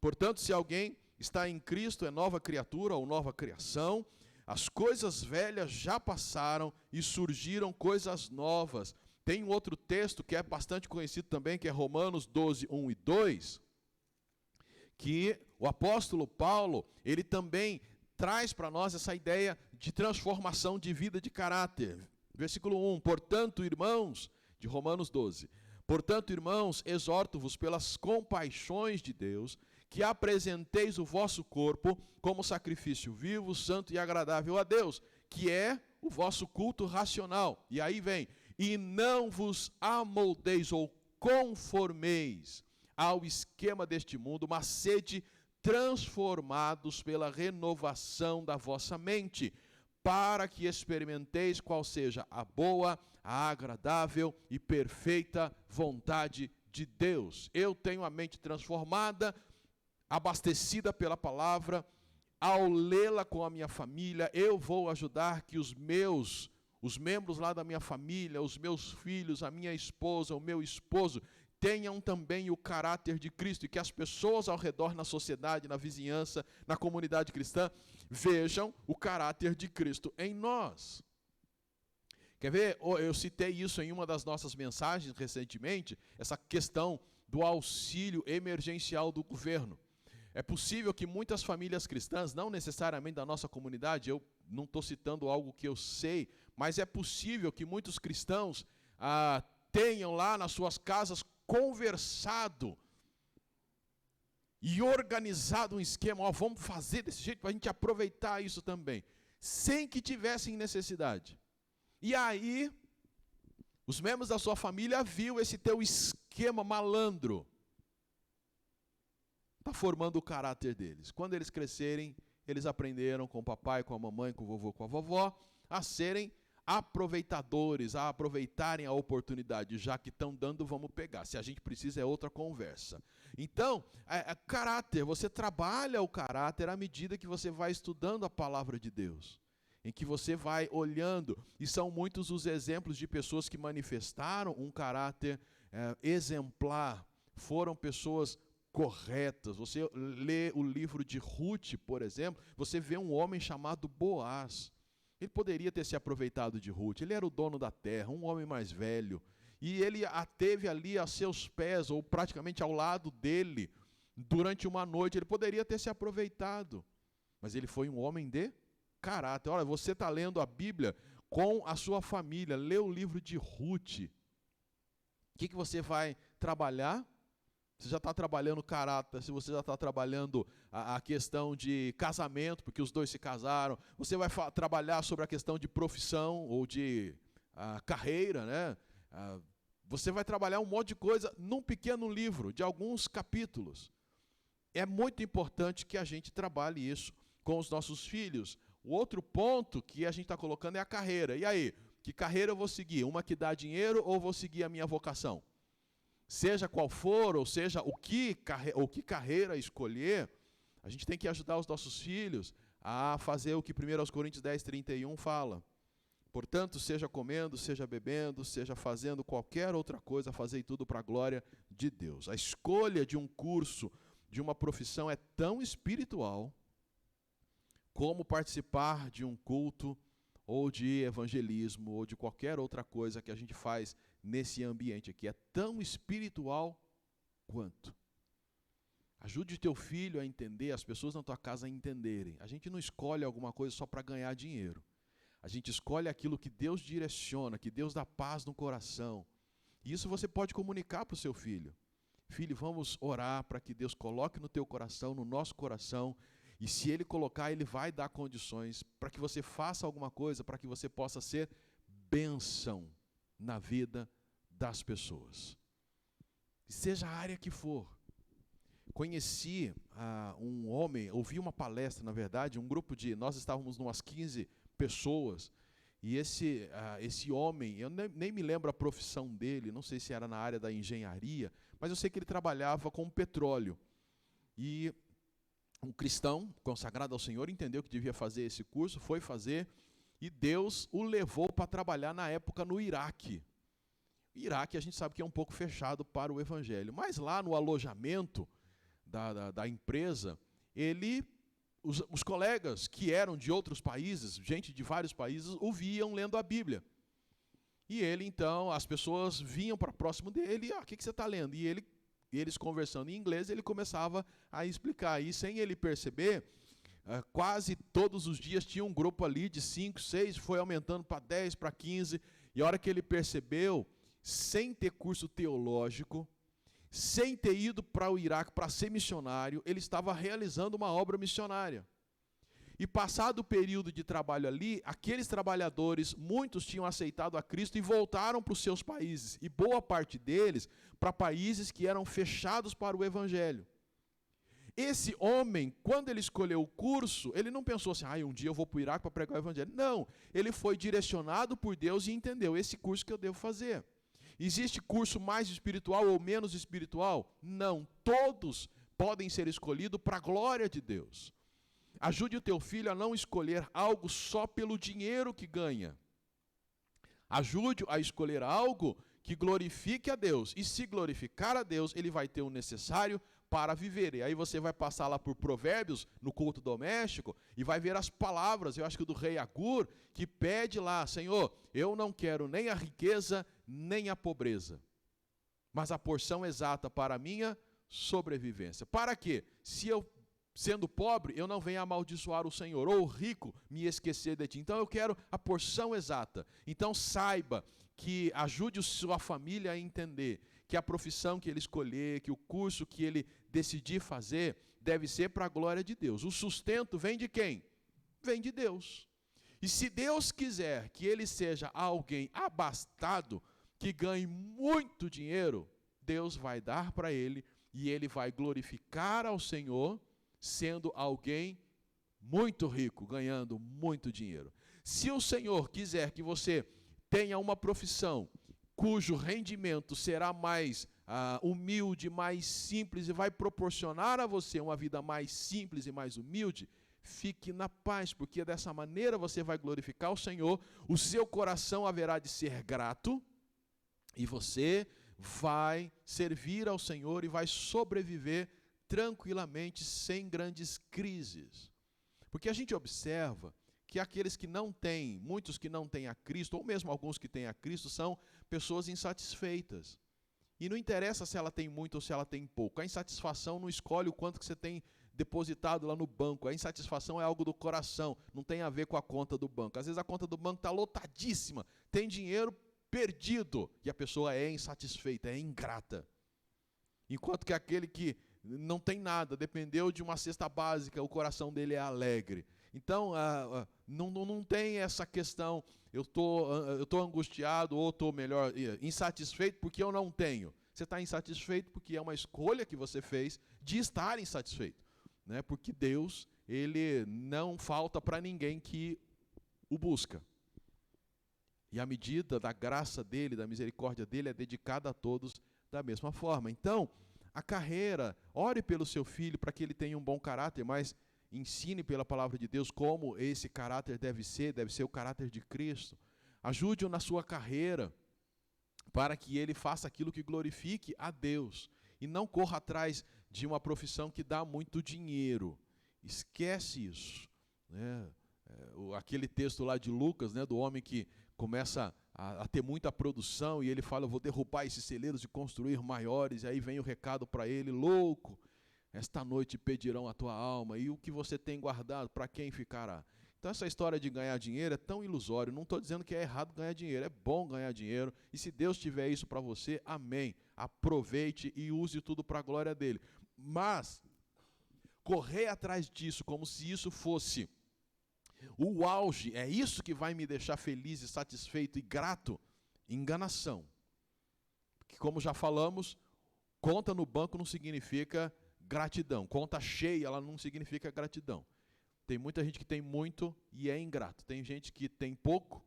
Portanto, se alguém está em Cristo, é nova criatura ou nova criação. As coisas velhas já passaram e surgiram coisas novas. Tem um outro texto que é bastante conhecido também, que é Romanos 12, 1 e 2, que o apóstolo Paulo, ele também traz para nós essa ideia de transformação de vida, de caráter. Versículo 1, portanto, irmãos, de Romanos 12, portanto, irmãos, exorto-vos pelas compaixões de Deus, que apresenteis o vosso corpo como sacrifício vivo, santo e agradável a Deus, que é o vosso culto racional. E aí vem: e não vos amoldeis ou conformeis ao esquema deste mundo, mas sede transformados pela renovação da vossa mente, para que experimenteis qual seja a boa, a agradável e perfeita vontade de Deus. Eu tenho a mente transformada, abastecida pela palavra. Ao lê-la com a minha família, eu vou ajudar que os membros lá da minha família, os meus filhos, a minha esposa, o meu esposo, tenham também o caráter de Cristo, e que as pessoas ao redor, na sociedade, na vizinhança, na comunidade cristã, vejam o caráter de Cristo em nós. Quer ver? Eu citei isso em uma das nossas mensagens recentemente, essa questão do auxílio emergencial do governo. É possível que muitas famílias cristãs, não necessariamente da nossa comunidade, eu não estou citando algo que eu sei, mas é possível que muitos cristãos tenham lá nas suas casas conversado e organizado um esquema, vamos fazer desse jeito para a gente aproveitar isso também, sem que tivessem necessidade. E aí, os membros da sua família viram esse teu esquema malandro. Está formando o caráter deles. Quando eles crescerem, eles aprenderam com o papai, com a mamãe, com o vovô, com a vovó, a serem aproveitadores, a aproveitarem a oportunidade. Já que estão dando, vamos pegar. Se a gente precisa, é outra conversa. Então, caráter, você trabalha o caráter à medida que você vai estudando a palavra de Deus, em que você vai olhando, e são muitos os exemplos de pessoas que manifestaram um caráter exemplar, foram pessoas corretas. Você lê o livro de Ruth, por exemplo, você vê um homem chamado Boaz. Ele poderia ter se aproveitado de Ruth, ele era o dono da terra, um homem mais velho, e ele a teve ali a seus pés, ou praticamente ao lado dele, durante uma noite. Ele poderia ter se aproveitado, mas ele foi um homem de caráter. Olha, você está lendo a Bíblia com a sua família, lê o livro de Ruth. O que você vai trabalhar? Você já está trabalhando caráter, se você já está trabalhando a questão de casamento, porque os dois se casaram, você vai trabalhar sobre a questão de profissão ou de carreira, né? Você vai trabalhar um monte de coisa num pequeno livro, de alguns capítulos. É muito importante que a gente trabalhe isso com os nossos filhos. O outro ponto que a gente está colocando é a carreira. E aí, que carreira eu vou seguir? Uma que dá dinheiro ou vou seguir a minha vocação? Seja qual for, ou seja, o que carreira escolher, a gente tem que ajudar os nossos filhos a fazer o que 1 Coríntios 10:31 fala. Portanto, seja comendo, seja bebendo, seja fazendo qualquer outra coisa, fazei tudo para a glória de Deus. A escolha de um curso, de uma profissão é tão espiritual como participar de um culto ou de evangelismo ou de qualquer outra coisa que a gente faz nesse ambiente aqui. É tão espiritual quanto. Ajude o teu filho a entender, as pessoas na tua casa a entenderem. A gente não escolhe alguma coisa só para ganhar dinheiro. A gente escolhe aquilo que Deus direciona, que Deus dá paz no coração. E isso você pode comunicar para o seu filho. Filho, vamos orar para que Deus coloque no teu coração, no nosso coração, e se Ele colocar, Ele vai dar condições para que você faça alguma coisa, para que você possa ser bênção na vida das pessoas. Seja a área que for. Conheci um homem, ouvi uma palestra, na verdade, nós estávamos umas 15 pessoas, e esse homem, eu nem me lembro a profissão dele, não sei se era na área da engenharia, mas eu sei que ele trabalhava com petróleo. E um cristão consagrado ao Senhor entendeu que devia fazer esse curso, foi fazer, e Deus o levou para trabalhar na época no Iraque. O Iraque a gente sabe que é um pouco fechado para o evangelho, mas lá no alojamento da empresa, os colegas que eram de outros países, gente de vários países, o viam lendo a Bíblia. E ele então, as pessoas vinham para próximo dele, o que você está lendo? E eles conversando em inglês, ele começava a explicar. E sem ele perceber, quase todos os dias tinha um grupo ali de 5, 6, foi aumentando para 10, para 15. E a hora que ele percebeu, sem ter curso teológico, sem ter ido para o Iraque para ser missionário, ele estava realizando uma obra missionária. E passado o período de trabalho ali, aqueles trabalhadores, muitos tinham aceitado a Cristo e voltaram para os seus países. E boa parte deles para países que eram fechados para o evangelho. Esse homem, quando ele escolheu o curso, ele não pensou assim, um dia eu vou para o Iraque para pregar o evangelho. Não, ele foi direcionado por Deus e entendeu, esse curso que eu devo fazer. Existe curso mais espiritual ou menos espiritual? Não, todos podem ser escolhidos para a glória de Deus. Ajude o teu filho a não escolher algo só pelo dinheiro que ganha. Ajude-o a escolher algo que glorifique a Deus. E se glorificar a Deus, ele vai ter o necessário para viver. E aí você vai passar lá por Provérbios, no culto doméstico, e vai ver as palavras, eu acho que do rei Agur, que pede lá, Senhor, eu não quero nem a riqueza, nem a pobreza, mas a porção exata para a minha sobrevivência. Para quê? Se eu, sendo pobre, eu não venha amaldiçoar o Senhor, ou rico, me esquecer de ti. Então eu quero a porção exata. Então saiba que ajude sua família a entender que a profissão que ele escolher, que o curso que ele decidir fazer, deve ser para a glória de Deus. O sustento vem de quem? Vem de Deus. E se Deus quiser que ele seja alguém abastado, que ganhe muito dinheiro, Deus vai dar para ele, e ele vai glorificar ao Senhor, sendo alguém muito rico, ganhando muito dinheiro. Se o Senhor quiser que você tenha uma profissão cujo rendimento será mais humilde, mais simples, e vai proporcionar a você uma vida mais simples e mais humilde, fique na paz, porque dessa maneira você vai glorificar o Senhor, o seu coração haverá de ser grato, e você vai servir ao Senhor e vai sobreviver tranquilamente, sem grandes crises. Porque a gente observa que aqueles que não têm, muitos que não têm a Cristo, ou mesmo alguns que têm a Cristo, são pessoas insatisfeitas. E não interessa se ela tem muito ou se ela tem pouco. A insatisfação não escolhe o quanto que você tem depositado lá no banco. A insatisfação é algo do coração, não tem a ver com a conta do banco. Às vezes a conta do banco está lotadíssima, tem dinheiro perdido, e a pessoa é insatisfeita, é ingrata. Enquanto que aquele que não tem nada, dependeu de uma cesta básica, o coração dele é alegre. Então, não tem essa questão, eu tô angustiado, ou estou melhor, insatisfeito porque eu não tenho. Você está insatisfeito porque é uma escolha que você fez de estar insatisfeito. Né? Porque Deus, ele não falta para ninguém que o busca. E a medida da graça dele, da misericórdia dele, é dedicada a todos da mesma forma. Então, a carreira, ore pelo seu filho para que ele tenha um bom caráter, mas ensine pela palavra de Deus como esse caráter deve ser o caráter de Cristo. Ajude-o na sua carreira, para que ele faça aquilo que glorifique a Deus. E não corra atrás de uma profissão que dá muito dinheiro. Esquece isso. Né? Aquele texto lá de Lucas, né, do homem que começa a ter muita produção, e ele fala, eu vou derrubar esses celeiros e construir maiores, e aí vem o recado para ele, louco, esta noite pedirão a tua alma, e o que você tem guardado, para quem ficará? Então essa história de ganhar dinheiro é tão ilusório. Não estou dizendo que é errado ganhar dinheiro, é bom ganhar dinheiro, e se Deus tiver isso para você, amém, aproveite e use tudo para a glória dele. Mas correr atrás disso como se isso fosse o auge, é isso que vai me deixar feliz e satisfeito e grato, enganação. Porque, como já falamos, conta no banco não significa gratidão. Conta cheia, ela não significa gratidão. Tem muita gente que tem muito e é ingrato. Tem gente que tem pouco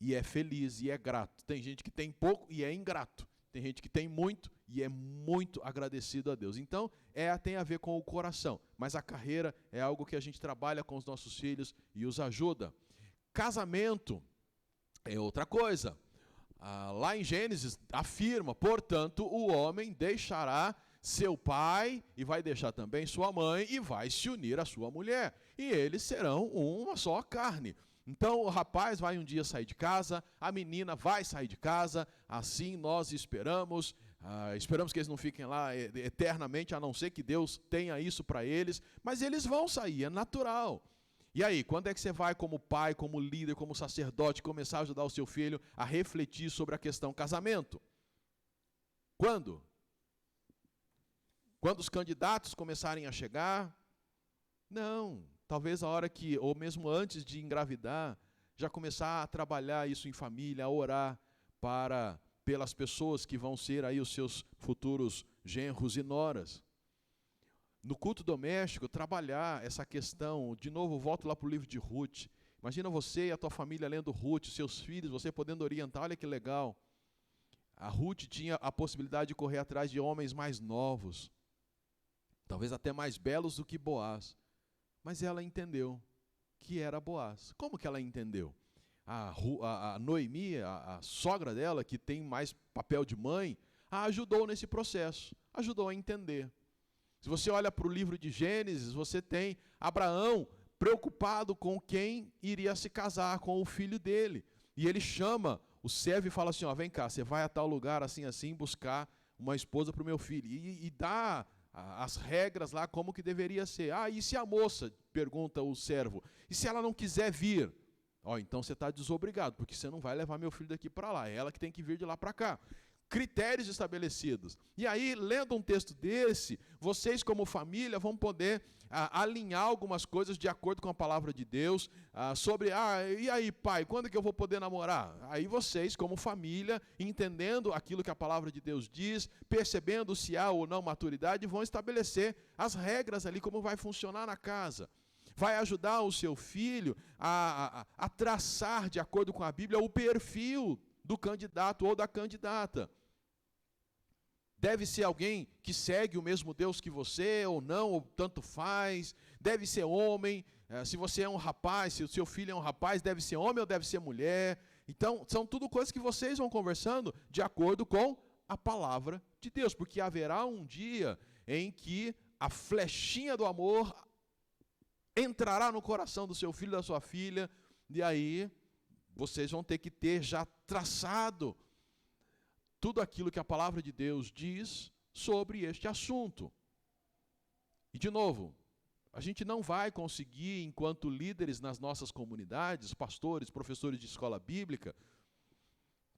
e é feliz e é grato. Tem gente que tem pouco e é ingrato. Tem gente que tem muito e é muito agradecido a Deus. Então, tem a ver com o coração. Mas a carreira é algo que a gente trabalha com os nossos filhos e os ajuda. Casamento é outra coisa. Lá em Gênesis afirma, portanto, o homem deixará seu pai e vai deixar também sua mãe e vai se unir à sua mulher. E eles serão uma só carne. Então o rapaz vai um dia sair de casa, a menina vai sair de casa, assim nós esperamos. Esperamos que eles não fiquem lá eternamente, a não ser que Deus tenha isso para eles, mas eles vão sair, é natural. E aí, quando é que você vai como pai, como líder, como sacerdote, começar a ajudar o seu filho a refletir sobre a questão casamento? Quando? Quando os candidatos começarem a chegar? Não, talvez a hora que, ou mesmo antes de engravidar, já começar a trabalhar isso em família, a orar pelas pessoas que vão ser aí os seus futuros genros e noras. no culto doméstico, trabalhar essa questão. De novo, volto lá para o livro de Ruth. Imagina você e a tua família lendo Ruth, seus filhos, você podendo orientar, olha que legal. A Ruth tinha a possibilidade de correr atrás de homens mais novos, talvez até mais belos do que Boaz. Mas ela entendeu que era Boaz. Como que ela entendeu? A Noemi, a sogra dela, que tem mais papel de mãe, a ajudou nesse processo, ajudou a entender. Se você olha para o livro de Gênesis, você tem Abraão preocupado com quem iria se casar, com o filho dele. E ele chama o servo e fala assim, ó, vem cá, você vai a tal lugar assim, assim, buscar uma esposa para o meu filho. E dá as regras lá como que deveria ser. E se a moça, pergunta o servo, e se ela não quiser vir? Então você está desobrigado, porque você não vai levar meu filho daqui para lá, é ela que tem que vir de lá para cá. Critérios estabelecidos. E aí, lendo um texto desse, vocês como família vão poder alinhar algumas coisas de acordo com a palavra de Deus, sobre, e aí pai, quando que eu vou poder namorar? Aí vocês como família, entendendo aquilo que a palavra de Deus diz, percebendo se há ou não maturidade, vão estabelecer as regras ali, como vai funcionar na casa. Vai ajudar o seu filho a traçar, de acordo com a Bíblia, o perfil do candidato ou da candidata. Deve ser alguém que segue o mesmo Deus que você, ou não, ou tanto faz. Deve ser homem. Se você é um rapaz, se o seu filho é um rapaz, deve ser homem ou deve ser mulher. Então, são tudo coisas que vocês vão conversando de acordo com a palavra de Deus. Porque haverá um dia em que a flechinha do amor entrará no coração do seu filho, da sua filha, e aí vocês vão ter que ter já traçado tudo aquilo que a palavra de Deus diz sobre este assunto. E de novo, a gente não vai conseguir, enquanto líderes nas nossas comunidades, pastores, professores de escola bíblica,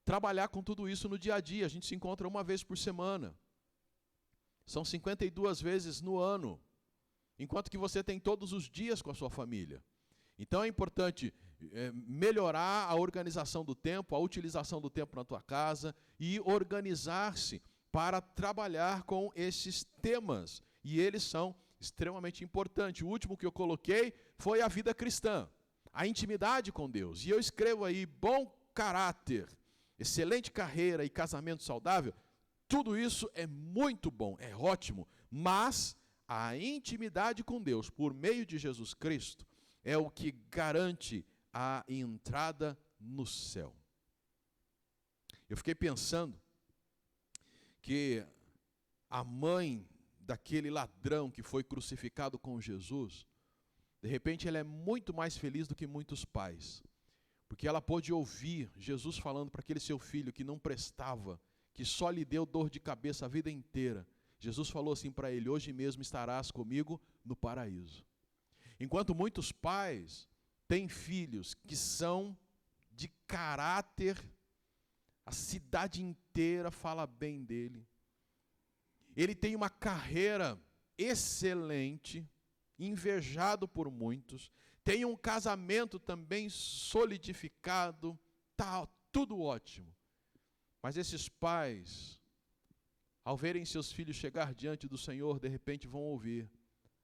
trabalhar com tudo isso no dia a dia. A gente se encontra uma vez por semana. São 52 vezes no ano, enquanto que você tem todos os dias com a sua família. Então é importante melhorar a organização do tempo, a utilização do tempo na tua casa e organizar-se para trabalhar com esses temas. E eles são extremamente importantes. O último que eu coloquei foi a vida cristã, a intimidade com Deus. E eu escrevo aí, bom caráter, excelente carreira e casamento saudável. Tudo isso é muito bom, é ótimo, mas a intimidade com Deus, por meio de Jesus Cristo, é o que garante a entrada no céu. Eu fiquei pensando que a mãe daquele ladrão que foi crucificado com Jesus, de repente ela é muito mais feliz do que muitos pais, porque ela pôde ouvir Jesus falando para aquele seu filho que não prestava, que só lhe deu dor de cabeça a vida inteira. Jesus falou assim para ele, hoje mesmo estarás comigo no paraíso. Enquanto muitos pais têm filhos que são de caráter, a cidade inteira fala bem dele. Ele tem uma carreira excelente, invejado por muitos, tem um casamento também solidificado, tá tudo ótimo. Mas esses pais, ao verem seus filhos chegar diante do Senhor, de repente vão ouvir,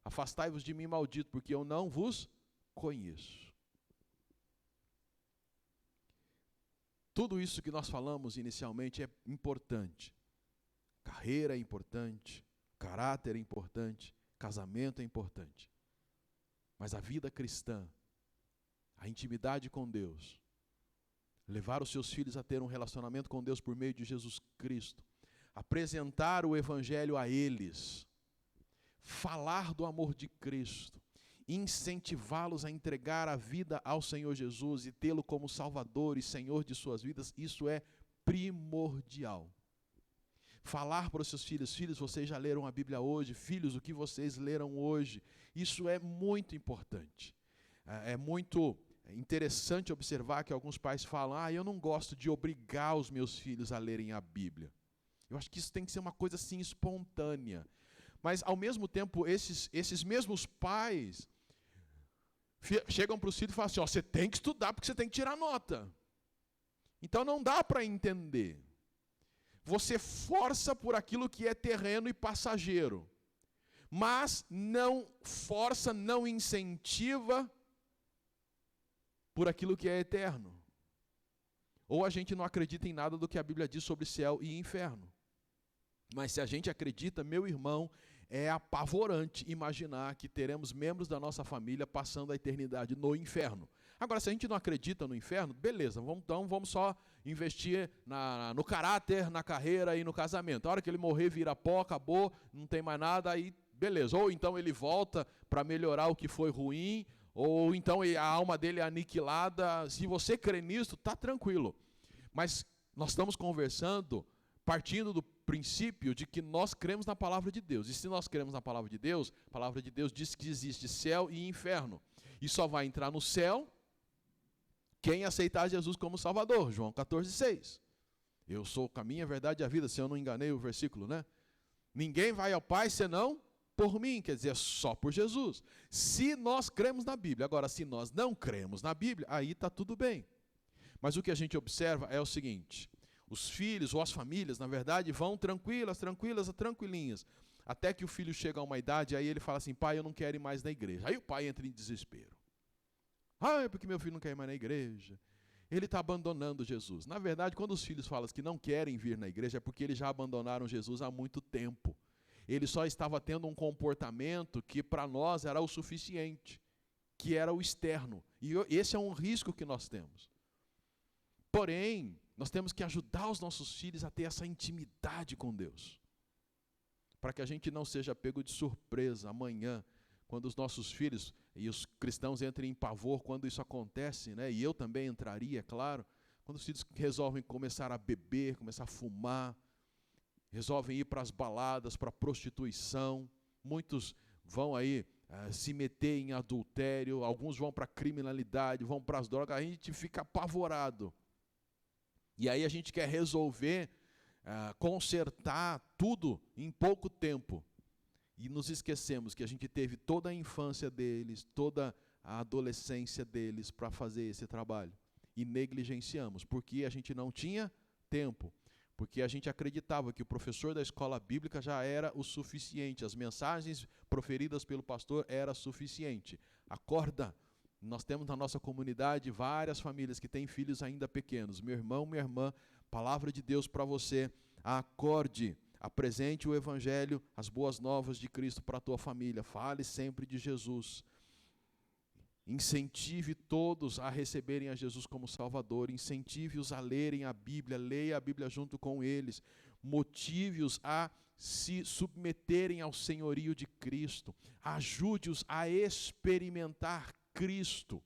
afastai-vos de mim, maldito, porque eu não vos conheço. Tudo isso que nós falamos inicialmente é importante. Carreira é importante, caráter é importante, casamento é importante. Mas a vida cristã, a intimidade com Deus, levar os seus filhos a ter um relacionamento com Deus por meio de Jesus Cristo, apresentar o Evangelho a eles, falar do amor de Cristo, incentivá-los a entregar a vida ao Senhor Jesus e tê-lo como Salvador e Senhor de suas vidas, isso é primordial. Falar para os seus filhos, filhos, vocês já leram a Bíblia hoje, filhos, o que vocês leram hoje, isso é muito importante. É muito interessante observar que alguns pais falam, eu não gosto de obrigar os meus filhos a lerem a Bíblia. Eu acho que isso tem que ser uma coisa assim espontânea. Mas, ao mesmo tempo, esses mesmos pais chegam para os filhos e falam assim, você tem que estudar porque você tem que tirar nota. Então não dá para entender. Você força por aquilo que é terreno e passageiro. mas não força, não incentiva por aquilo que é eterno. Ou a gente não acredita em nada do que a Bíblia diz sobre céu e inferno. Mas se a gente acredita, meu irmão, é apavorante imaginar que teremos membros da nossa família passando a eternidade no inferno. Agora, se a gente não acredita no inferno, beleza, então vamos só investir no caráter, na carreira e no casamento. A hora que ele morrer, vira pó, acabou, não tem mais nada, aí beleza. Ou então ele volta para melhorar o que foi ruim, ou então a alma dele é aniquilada. Se você crê nisso, está tranquilo. Mas nós estamos conversando partindo do princípio de que nós cremos na palavra de Deus. E se nós cremos na palavra de Deus, a palavra de Deus diz que existe céu e inferno. E só vai entrar no céu quem aceitar Jesus como Salvador. João 14,6. Eu sou o caminho, a verdade e a vida, se eu não enganei o versículo, né? Ninguém vai ao Pai senão por mim, quer dizer, só por Jesus. Se nós cremos na Bíblia. Agora, se nós não cremos na Bíblia, aí está tudo bem. Mas o que a gente observa é o seguinte: os filhos ou as famílias, na verdade, vão tranquilinhas, até que o filho chega a uma idade, aí ele fala assim: pai, eu não quero ir mais na igreja. Aí o pai entra em desespero. É porque meu filho não quer ir mais na igreja. Ele está abandonando Jesus. Na verdade, quando os filhos falam que não querem vir na igreja, é porque eles já abandonaram Jesus há muito tempo. Ele só estava tendo um comportamento que para nós era o suficiente, que era o externo. E esse é um risco que nós temos. Porém, nós temos que ajudar os nossos filhos a ter essa intimidade com Deus, para que a gente não seja pego de surpresa amanhã, quando os nossos filhos e os cristãos entrem em pavor quando isso acontece, né? E eu também entraria, é claro, quando os filhos resolvem começar a beber, começar a fumar, resolvem ir para as baladas, para a prostituição, muitos vão aí se meter em adultério, alguns vão para a criminalidade, vão para as drogas, a gente fica apavorado. E aí a gente quer resolver, consertar tudo em pouco tempo. E nos esquecemos que a gente teve toda a infância deles, toda a adolescência deles para fazer esse trabalho. E negligenciamos, porque a gente não tinha tempo. Porque a gente acreditava que o professor da escola bíblica já era o suficiente. As mensagens proferidas pelo pastor era suficiente. Acorda! Nós temos na nossa comunidade várias famílias que têm filhos ainda pequenos. Meu irmão, minha irmã, palavra de Deus para você. Acorde, apresente o evangelho, as boas novas de Cristo para a tua família. Fale sempre de Jesus. Incentive todos a receberem a Jesus como Salvador. Incentive-os a lerem a Bíblia. Leia a Bíblia junto com eles. Motive-os a se submeterem ao senhorio de Cristo. Ajude-os a experimentar Cristo.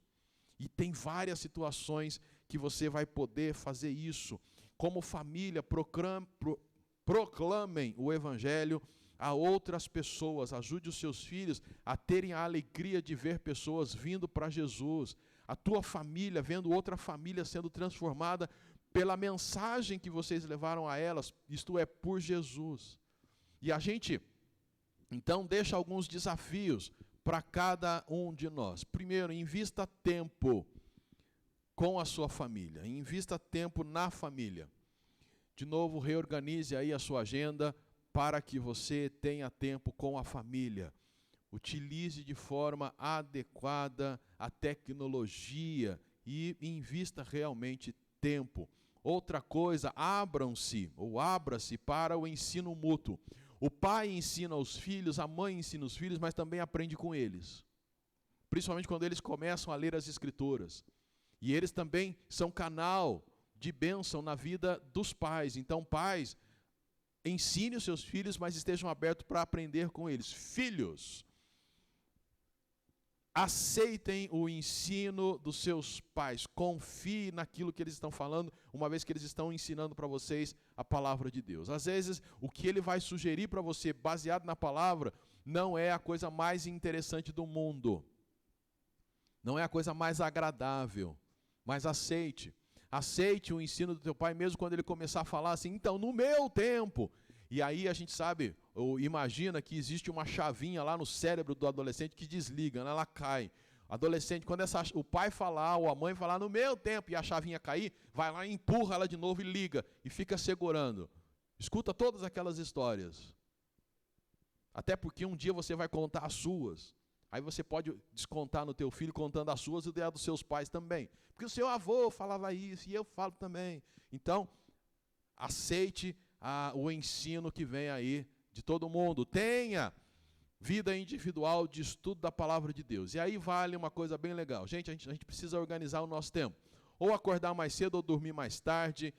E tem várias situações que você vai poder fazer isso. Como família, proclamem o evangelho a outras pessoas. Ajude os seus filhos a terem a alegria de ver pessoas vindo para Jesus. A tua família vendo outra família sendo transformada pela mensagem que vocês levaram a elas, isto é, por Jesus. E a gente, então, deixa alguns desafios para cada um de nós. Primeiro, invista tempo com a sua família. Invista tempo na família. De novo, reorganize aí a sua agenda para que você tenha tempo com a família. Utilize de forma adequada a tecnologia e invista realmente tempo. Outra coisa, abra-se para o ensino mútuo. O pai ensina os filhos, a mãe ensina os filhos, mas também aprende com eles. Principalmente quando eles começam a ler as Escrituras. E eles também são canal de bênção na vida dos pais. Então, pais, ensine os seus filhos, mas estejam abertos para aprender com eles. Filhos, aceitem o ensino dos seus pais. Confie naquilo que eles estão falando, uma vez que eles estão ensinando para vocês a palavra de Deus. Às vezes, o que ele vai sugerir para você, baseado na palavra, não é a coisa mais interessante do mundo. Não é a coisa mais agradável. Mas aceite. Aceite o ensino do teu pai, mesmo quando ele começar a falar assim, então, no meu tempo. E aí a gente sabe, ou imagina que existe uma chavinha lá no cérebro do adolescente que desliga, né? Ela cai. Adolescente, quando o pai falar ou a mãe falar no meu tempo e a chavinha cair, vai lá e empurra ela de novo e liga e fica segurando. Escuta todas aquelas histórias. Até porque um dia você vai contar as suas. Aí você pode descontar no teu filho contando as suas e a dos seus pais também. Porque o seu avô falava isso e eu falo também. Então, aceite o ensino que vem aí de todo mundo. Tenha vida individual de estudo da palavra de Deus. E aí vale uma coisa bem legal. Gente, a gente precisa organizar o nosso tempo. Ou acordar mais cedo ou dormir mais tarde.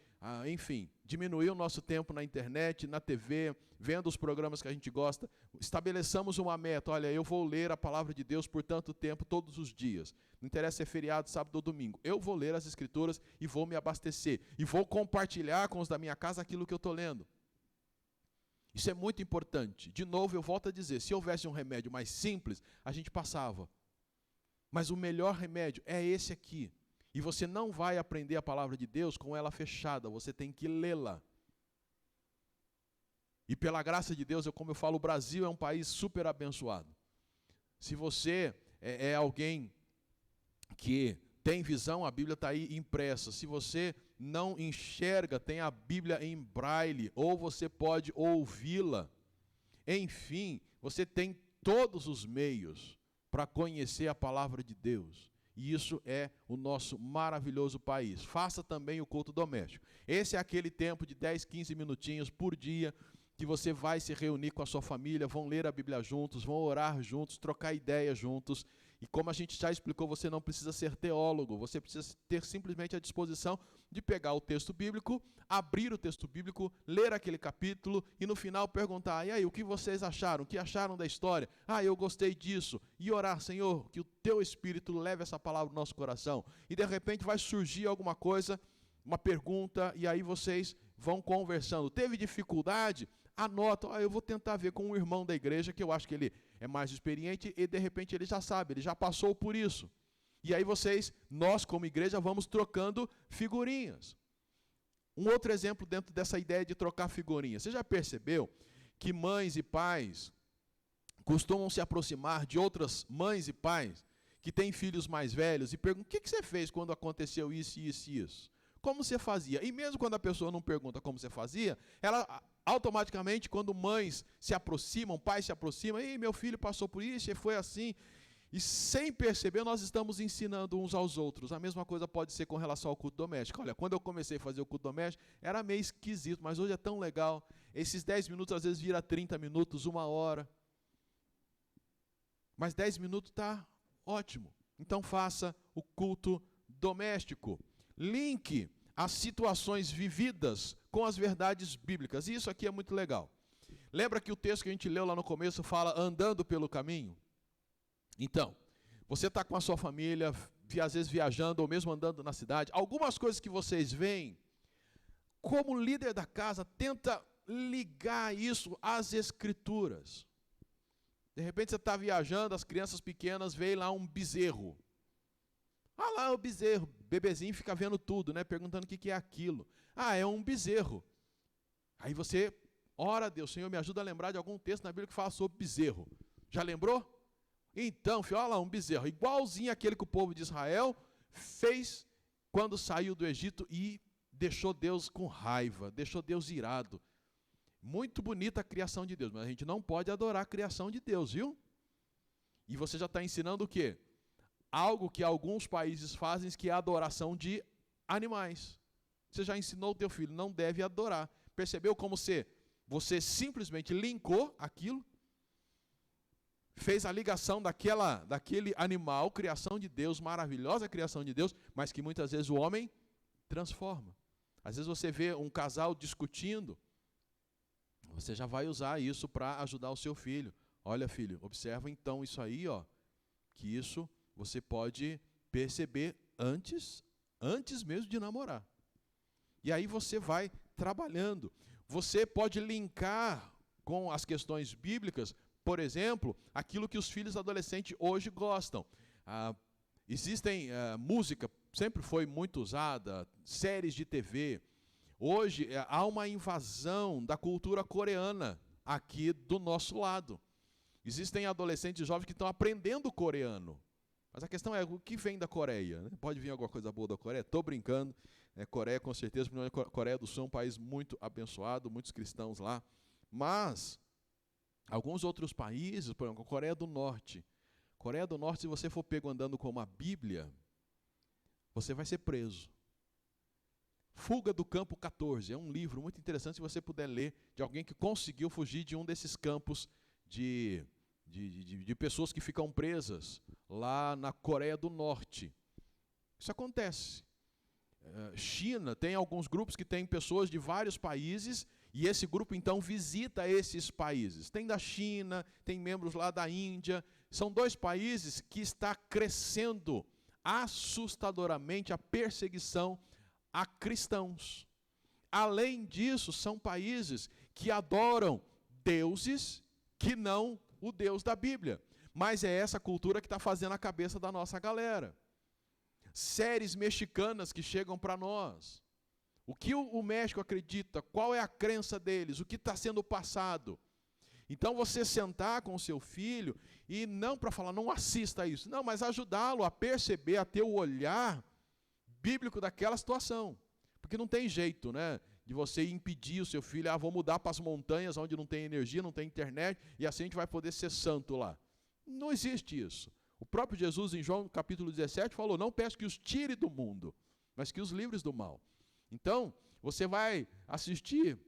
Enfim, diminuir o nosso tempo na internet, na TV, vendo os programas que a gente gosta. Estabeleçamos uma meta. Olha, eu vou ler a palavra de Deus por tanto tempo, todos os dias. Não interessa se é feriado, sábado ou domingo. Eu vou ler as Escrituras e vou me abastecer. E vou compartilhar com os da minha casa aquilo que eu estou lendo. Isso é muito importante. De novo, eu volto a dizer, se houvesse um remédio mais simples, a gente passava. Mas o melhor remédio é esse aqui. E você não vai aprender a palavra de Deus com ela fechada, você tem que lê-la. E pela graça de Deus, como eu falo, o Brasil é um país super abençoado. Se você é alguém que tem visão, a Bíblia está aí impressa. Se você não enxerga, tem a Bíblia em braille, ou você pode ouvi-la. Enfim, você tem todos os meios para conhecer a palavra de Deus. E isso é o nosso maravilhoso país. Faça também o culto doméstico. Esse é aquele tempo de 10, 15 minutinhos por dia que você vai se reunir com a sua família, vão ler a Bíblia juntos, vão orar juntos, trocar ideias juntos. E como a gente já explicou, você não precisa ser teólogo, você precisa ter simplesmente a disposição de pegar o texto bíblico, abrir o texto bíblico, ler aquele capítulo e no final perguntar, e aí, o que vocês acharam? O que acharam da história? Eu gostei disso. E orar, Senhor, que o teu Espírito leve essa palavra no nosso coração. E de repente vai surgir alguma coisa, uma pergunta, e aí vocês vão conversando. Teve dificuldade? Anota, eu vou tentar ver com um irmão da igreja, que eu acho que ele é mais experiente, e de repente ele já sabe, ele já passou por isso. E aí nós como igreja, vamos trocando figurinhas. Um outro exemplo dentro dessa ideia de trocar figurinhas. Você já percebeu que mães e pais costumam se aproximar de outras mães e pais que têm filhos mais velhos e perguntam, o que você fez quando aconteceu isso, isso e isso? Como você fazia? E mesmo quando a pessoa não pergunta como você fazia, ela automaticamente, quando mães se aproximam, pais se aproximam, ei, meu filho passou por isso e foi assim. E sem perceber, nós estamos ensinando uns aos outros. A mesma coisa pode ser com relação ao culto doméstico. Olha, quando eu comecei a fazer o culto doméstico, era meio esquisito, mas hoje é tão legal. Esses 10 minutos às vezes vira 30 minutos, 1 hora. Mas 10 minutos está ótimo. Então faça o culto doméstico. Link as situações vividas com as verdades bíblicas. E isso aqui é muito legal. Lembra que o texto que a gente leu lá no começo fala andando pelo caminho? Então, você está com a sua família, às vezes viajando ou mesmo andando na cidade. Algumas coisas que vocês veem, como líder da casa, tenta ligar isso às Escrituras. De repente você está viajando, as crianças pequenas veem lá um bezerro. Lá o bezerro, bebezinho fica vendo tudo, né? Perguntando o que é aquilo. É um bezerro. Aí você ora a Deus, Senhor, me ajuda a lembrar de algum texto na Bíblia que fala sobre bezerro. Já lembrou? Então, filho, olha lá, um bezerro, igualzinho àquele que o povo de Israel fez quando saiu do Egito e deixou Deus com raiva, deixou Deus irado. Muito bonita a criação de Deus, mas a gente não pode adorar a criação de Deus, viu? E você já está ensinando o quê? Algo que alguns países fazem, que é a adoração de animais. Você já ensinou o teu filho, não deve adorar. Percebeu como você simplesmente linkou aquilo? Fez a ligação daquele animal, criação de Deus, maravilhosa criação de Deus, mas que muitas vezes o homem transforma. Às vezes você vê um casal discutindo, você já vai usar isso para ajudar o seu filho. Olha, filho, observa então isso aí, que isso você pode perceber antes mesmo de namorar. E aí você vai trabalhando. Você pode linkar com as questões bíblicas, por exemplo, aquilo que os filhos adolescentes hoje gostam. Música, sempre foi muito usada, séries de TV. Hoje há uma invasão da cultura coreana aqui do nosso lado. Existem adolescentes e jovens que estão aprendendo coreano. Mas a questão é, o que vem da Coreia? Né? Pode vir alguma coisa boa da Coreia? Estou brincando. Coreia, com certeza, Coreia do Sul é um país muito abençoado, muitos cristãos lá. Mas Alguns outros países, por exemplo, a Coreia do Norte. Coreia do Norte, se você for pego andando com uma Bíblia, você vai ser preso. Fuga do Campo 14 é um livro muito interessante, se você puder ler, de alguém que conseguiu fugir de um desses campos de pessoas que ficam presas lá na Coreia do Norte. Isso acontece. China tem alguns grupos que têm pessoas de vários países, e esse grupo então visita esses países. Tem da China, tem membros lá da Índia. São 2 países que está crescendo assustadoramente a perseguição a cristãos. Além disso, são países que adoram deuses que não o Deus da Bíblia. Mas é essa cultura que está fazendo a cabeça da nossa galera. Séries mexicanas que chegam para nós. O que o México acredita? Qual é a crença deles? O que está sendo passado? Então você sentar com o seu filho e não para falar, não assista a isso. Não, mas ajudá-lo a perceber, a ter o olhar bíblico daquela situação. Porque não tem jeito, né, de você impedir o seu filho, vou mudar para as montanhas onde não tem energia, não tem internet, e assim a gente vai poder ser santo lá. Não existe isso. O próprio Jesus, em João capítulo 17, falou, não peço que os tire do mundo, mas que os livres do mal. Então, você vai assistir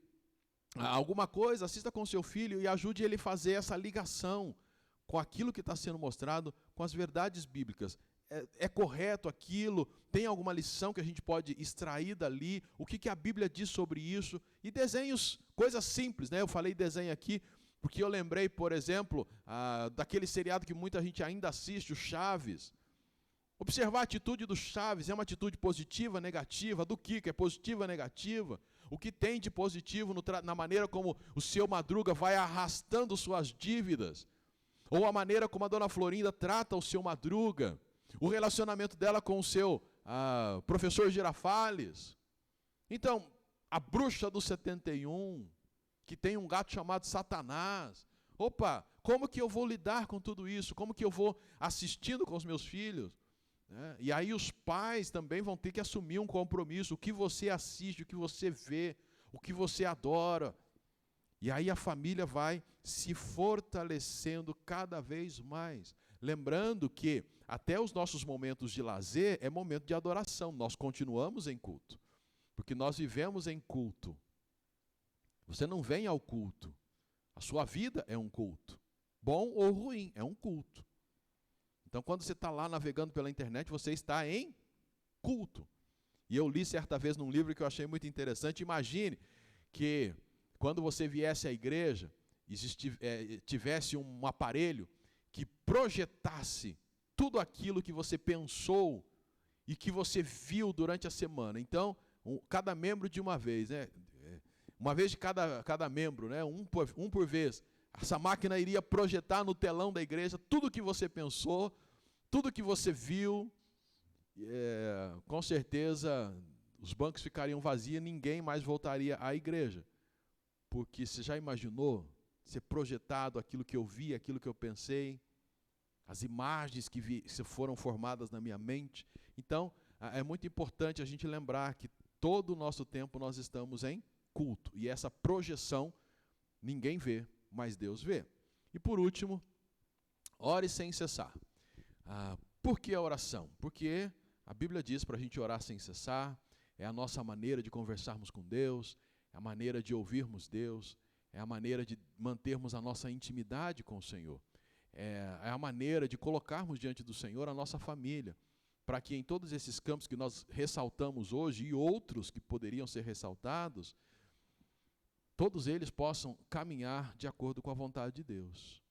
a alguma coisa, assista com seu filho e ajude ele a fazer essa ligação com aquilo que está sendo mostrado, com as verdades bíblicas. É correto aquilo? Tem alguma lição que a gente pode extrair dali? O que a Bíblia diz sobre isso? E desenhos, coisas simples, né? Eu falei desenho aqui, porque eu lembrei, por exemplo, daquele seriado que muita gente ainda assiste, o Chaves. Observar a atitude do Chaves, é uma atitude positiva, negativa? Do Kiko, é positiva, negativa? O que tem de positivo na maneira como o seu Madruga vai arrastando suas dívidas? Ou a maneira como a dona Florinda trata o seu Madruga? O relacionamento dela com o seu professor Girafales? Então, a bruxa do 71, que tem um gato chamado Satanás. Opa, como que eu vou lidar com tudo isso? Como que eu vou assistindo com os meus filhos? E aí os pais também vão ter que assumir um compromisso. O que você assiste, o que você vê, o que você adora. E aí a família vai se fortalecendo cada vez mais. Lembrando que até os nossos momentos de lazer é momento de adoração. Nós continuamos em culto. Porque nós vivemos em culto. Você não vem ao culto. A sua vida é um culto. Bom ou ruim, é um culto. Então, quando você está lá navegando pela internet, você está em culto. E eu li certa vez num livro que eu achei muito interessante. Imagine que quando você viesse à igreja, tivesse um aparelho que projetasse tudo aquilo que você pensou e que você viu durante a semana. Então, cada membro de uma vez, né? Uma vez de cada membro, né? Um por vez. Essa máquina iria projetar no telão da igreja tudo o que você pensou, tudo o que você viu. Com certeza, os bancos ficariam vazios e ninguém mais voltaria à igreja. Porque você já imaginou ser projetado aquilo que eu vi, aquilo que eu pensei, as imagens que foram formadas na minha mente? Então, é muito importante a gente lembrar que todo o nosso tempo nós estamos em culto. E essa projeção ninguém vê, mas Deus vê. E por último, ore sem cessar. Por que a oração? Porque a Bíblia diz para a gente orar sem cessar, é a nossa maneira de conversarmos com Deus, é a maneira de ouvirmos Deus, é a maneira de mantermos a nossa intimidade com o Senhor, é a maneira de colocarmos diante do Senhor a nossa família, para que em todos esses campos que nós ressaltamos hoje e outros que poderiam ser ressaltados, todos eles possam caminhar de acordo com a vontade de Deus.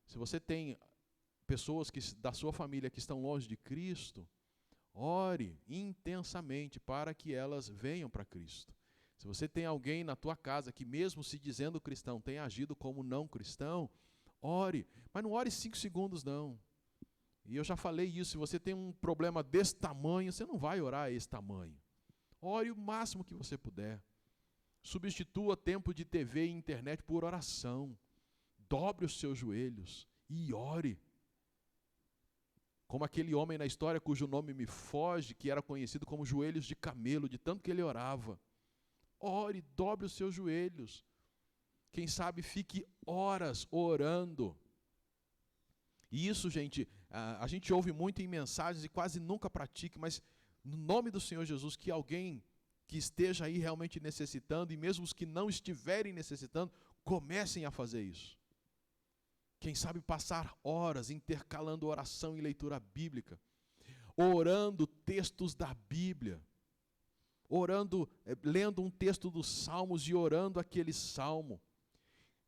Se você tem pessoas da sua família que estão longe de Cristo, ore intensamente para que elas venham para Cristo. Se você tem alguém na tua casa que mesmo se dizendo cristão tem agido como não cristão, ore, mas não ore 5 segundos não. E eu já falei isso, se você tem um problema desse tamanho, você não vai orar esse tamanho. Ore o máximo que você puder. Substitua tempo de TV e internet por oração. Dobre os seus joelhos e ore. Como aquele homem na história cujo nome me foge, que era conhecido como joelhos de camelo, de tanto que ele orava. Ore, dobre os seus joelhos. Quem sabe fique horas orando. E isso, gente, a gente ouve muito em mensagens e quase nunca pratica, mas no nome do Senhor Jesus, que alguém que esteja aí realmente necessitando, e mesmo os que não estiverem necessitando, comecem a fazer isso. Quem sabe passar horas intercalando oração e leitura bíblica, orando textos da Bíblia, orando, lendo um texto dos Salmos e orando aquele salmo.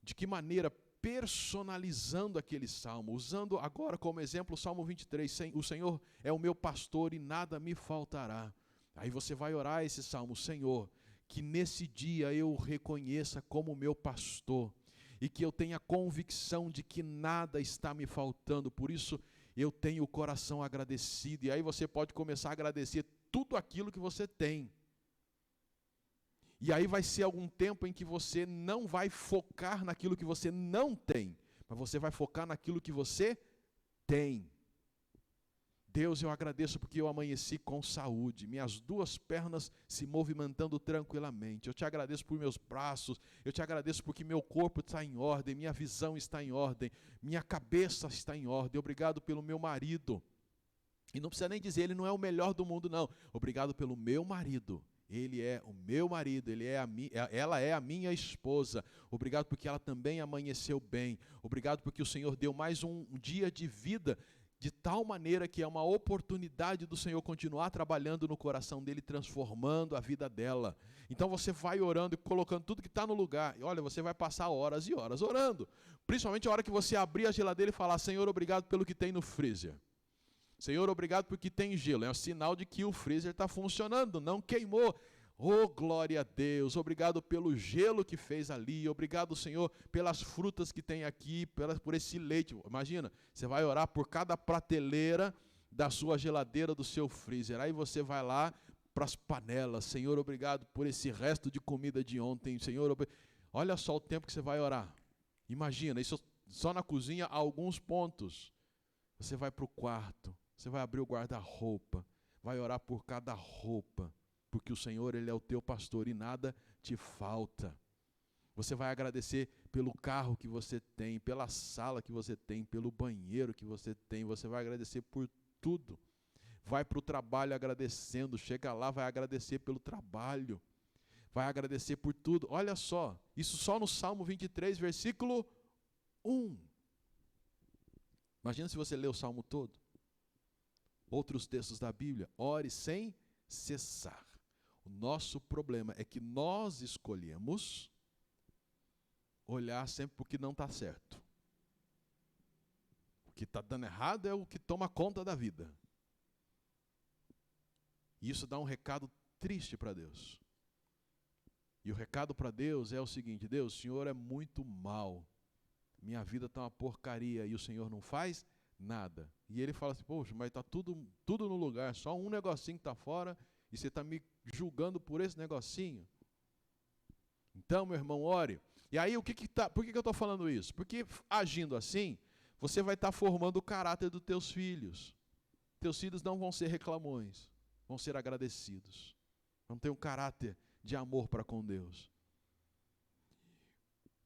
De que maneira? Personalizando aquele salmo, usando agora como exemplo o Salmo 23, o Senhor é o meu pastor e nada me faltará. Aí você vai orar esse salmo: Senhor, que nesse dia eu o reconheça como meu pastor e que eu tenha convicção de que nada está me faltando, por isso eu tenho o coração agradecido. E aí você pode começar a agradecer tudo aquilo que você tem. E aí vai ser algum tempo em que você não vai focar naquilo que você não tem, mas você vai focar naquilo que você tem. Deus, eu agradeço porque eu amanheci com saúde, minhas duas pernas se movimentando tranquilamente. Eu te agradeço por meus braços, eu te agradeço porque meu corpo está em ordem, minha visão está em ordem, minha cabeça está em ordem. Obrigado pelo meu marido. E não precisa nem dizer, ele não é o melhor do mundo, não. Obrigado pelo meu marido. Ele é o meu marido, ela é a minha esposa. Obrigado porque ela também amanheceu bem. Obrigado porque o Senhor deu mais um dia de vida, de tal maneira que é uma oportunidade do Senhor continuar trabalhando no coração dele, transformando a vida dela. Então você vai orando e colocando tudo que está no lugar. E olha, você vai passar horas e horas orando. Principalmente a hora que você abrir a geladeira e falar: Senhor, obrigado pelo que tem no freezer. Senhor, obrigado porque tem gelo. É um sinal de que o freezer está funcionando, não queimou. Oh, glória a Deus. Obrigado pelo gelo que fez ali. Obrigado, Senhor, pelas frutas que tem aqui, por esse leite. Imagina, você vai orar por cada prateleira da sua geladeira, do seu freezer. Aí você vai lá para as panelas. Senhor, obrigado por esse resto de comida de ontem. Senhor, olha só o tempo que você vai orar. Imagina, isso só na cozinha, alguns pontos. Você vai para o quarto. Você vai abrir o guarda-roupa, vai orar por cada roupa, porque o Senhor, Ele é o teu pastor e nada te falta. Você vai agradecer pelo carro que você tem, pela sala que você tem, pelo banheiro que você tem, você vai agradecer por tudo. Vai para o trabalho agradecendo, chega lá, vai agradecer pelo trabalho, vai agradecer por tudo. Olha só, isso só no Salmo 23, versículo 1. Imagina se você lê o Salmo todo. Outros textos da Bíblia: ore sem cessar. O nosso problema é que nós escolhemos olhar sempre para o que não está certo. O que está dando errado é o que toma conta da vida. E isso dá um recado triste para Deus. E o recado para Deus é o seguinte: Deus, o Senhor é muito mau. Minha vida está uma porcaria e o Senhor não faz nada. E ele fala assim: poxa, mas está tudo no lugar, só um negocinho que está fora e você está me julgando por esse negocinho. Então, meu irmão, ore. E aí, por que eu estou falando isso? Porque agindo assim, você vai estar formando o caráter dos teus filhos. Teus filhos não vão ser reclamões, vão ser agradecidos. Vão ter um caráter de amor para com Deus.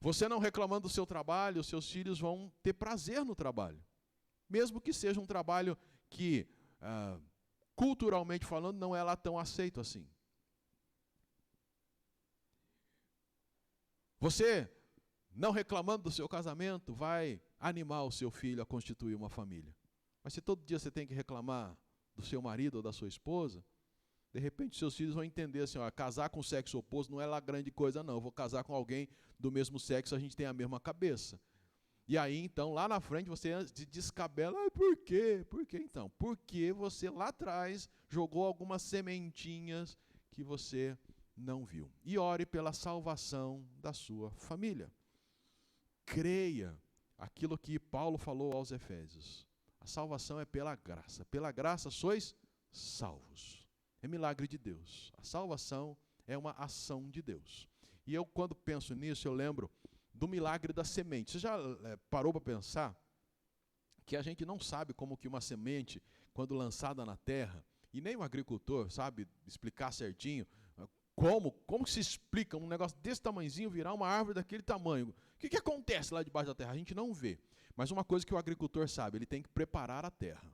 Você não reclamando do seu trabalho, os seus filhos vão ter prazer no trabalho. Mesmo que seja um trabalho que, culturalmente falando, não é lá tão aceito assim. Você, não reclamando do seu casamento, vai animar o seu filho a constituir uma família. Mas se todo dia você tem que reclamar do seu marido ou da sua esposa, de repente seus filhos vão entender assim: ó, casar com o sexo oposto não é lá grande coisa não, eu vou casar com alguém do mesmo sexo, a gente tem a mesma cabeça. E aí, então, lá na frente, você descabela. Por quê? Por quê, então? Porque você lá atrás jogou algumas sementinhas que você não viu. E ore pela salvação da sua família. Creia aquilo que Paulo falou aos Efésios. A salvação é pela graça. Pela graça sois salvos. É milagre de Deus. A salvação é uma ação de Deus. E eu, quando penso nisso, eu lembro do milagre da semente. Você já parou para pensar que a gente não sabe como que uma semente, quando lançada na terra, e nem o agricultor sabe explicar certinho Como que se explica um negócio desse tamanhozinho virar uma árvore daquele tamanho? O que acontece lá debaixo da terra? A gente não vê. Mas uma coisa que o agricultor sabe, ele tem que preparar a terra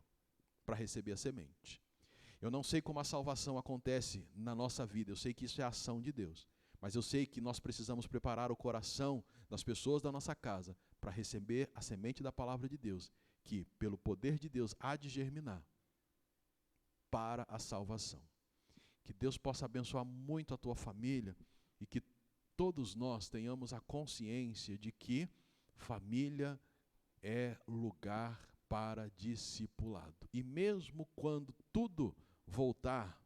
para receber a semente. Eu não sei como a salvação acontece na nossa vida, eu sei que isso é a ação de Deus. Mas eu sei que nós precisamos preparar o coração das pessoas da nossa casa para receber a semente da palavra de Deus, que pelo poder de Deus há de germinar para a salvação. Que Deus possa abençoar muito a tua família e que todos nós tenhamos a consciência de que família é lugar para discipulado. E mesmo quando tudo voltar,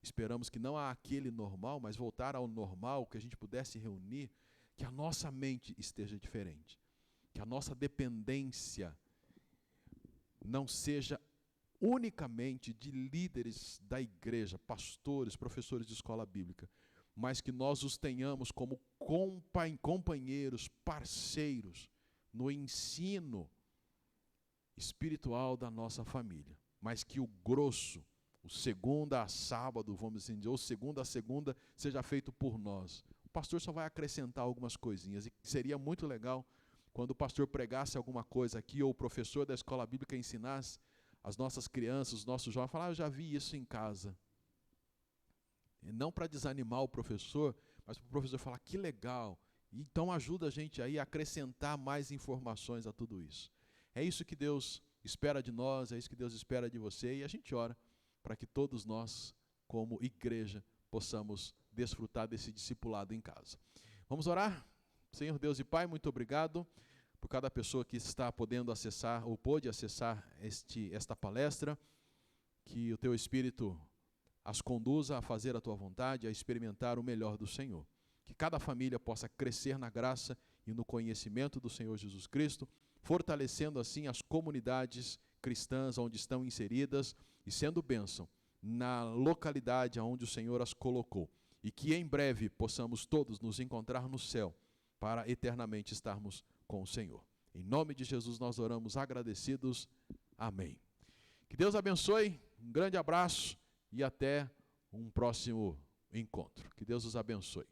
esperamos que não àquele normal, mas voltar ao normal, que a gente pudesse reunir, que a nossa mente esteja diferente, que a nossa dependência não seja unicamente de líderes da igreja, pastores, professores de escola bíblica, mas que nós os tenhamos como companheiros, parceiros no ensino espiritual da nossa família, mas que o grosso, o segunda a sábado, vamos dizer, ou segunda a segunda, seja feito por nós. O pastor só vai acrescentar algumas coisinhas, e seria muito legal quando o pastor pregasse alguma coisa aqui, ou o professor da escola bíblica ensinasse as nossas crianças, os nossos jovens, falar, eu já vi isso em casa. E não para desanimar o professor, mas para o professor falar, que legal. Então ajuda a gente aí a acrescentar mais informações a tudo isso. É isso que Deus espera de nós, é isso que Deus espera de você, e a gente ora para que todos nós, como igreja, possamos desfrutar desse discipulado em casa. Vamos orar? Senhor Deus e Pai, muito obrigado por cada pessoa que está podendo acessar ou pôde acessar esta palestra, que o Teu Espírito as conduza a fazer a Tua vontade, a experimentar o melhor do Senhor. Que cada família possa crescer na graça e no conhecimento do Senhor Jesus Cristo, fortalecendo assim as comunidades cristãs onde estão inseridas e sendo bênção na localidade onde o Senhor as colocou. E que em breve possamos todos nos encontrar no céu para eternamente estarmos com o Senhor. Em nome de Jesus nós oramos agradecidos. Amém. Que Deus abençoe, um grande abraço e até um próximo encontro. Que Deus os abençoe.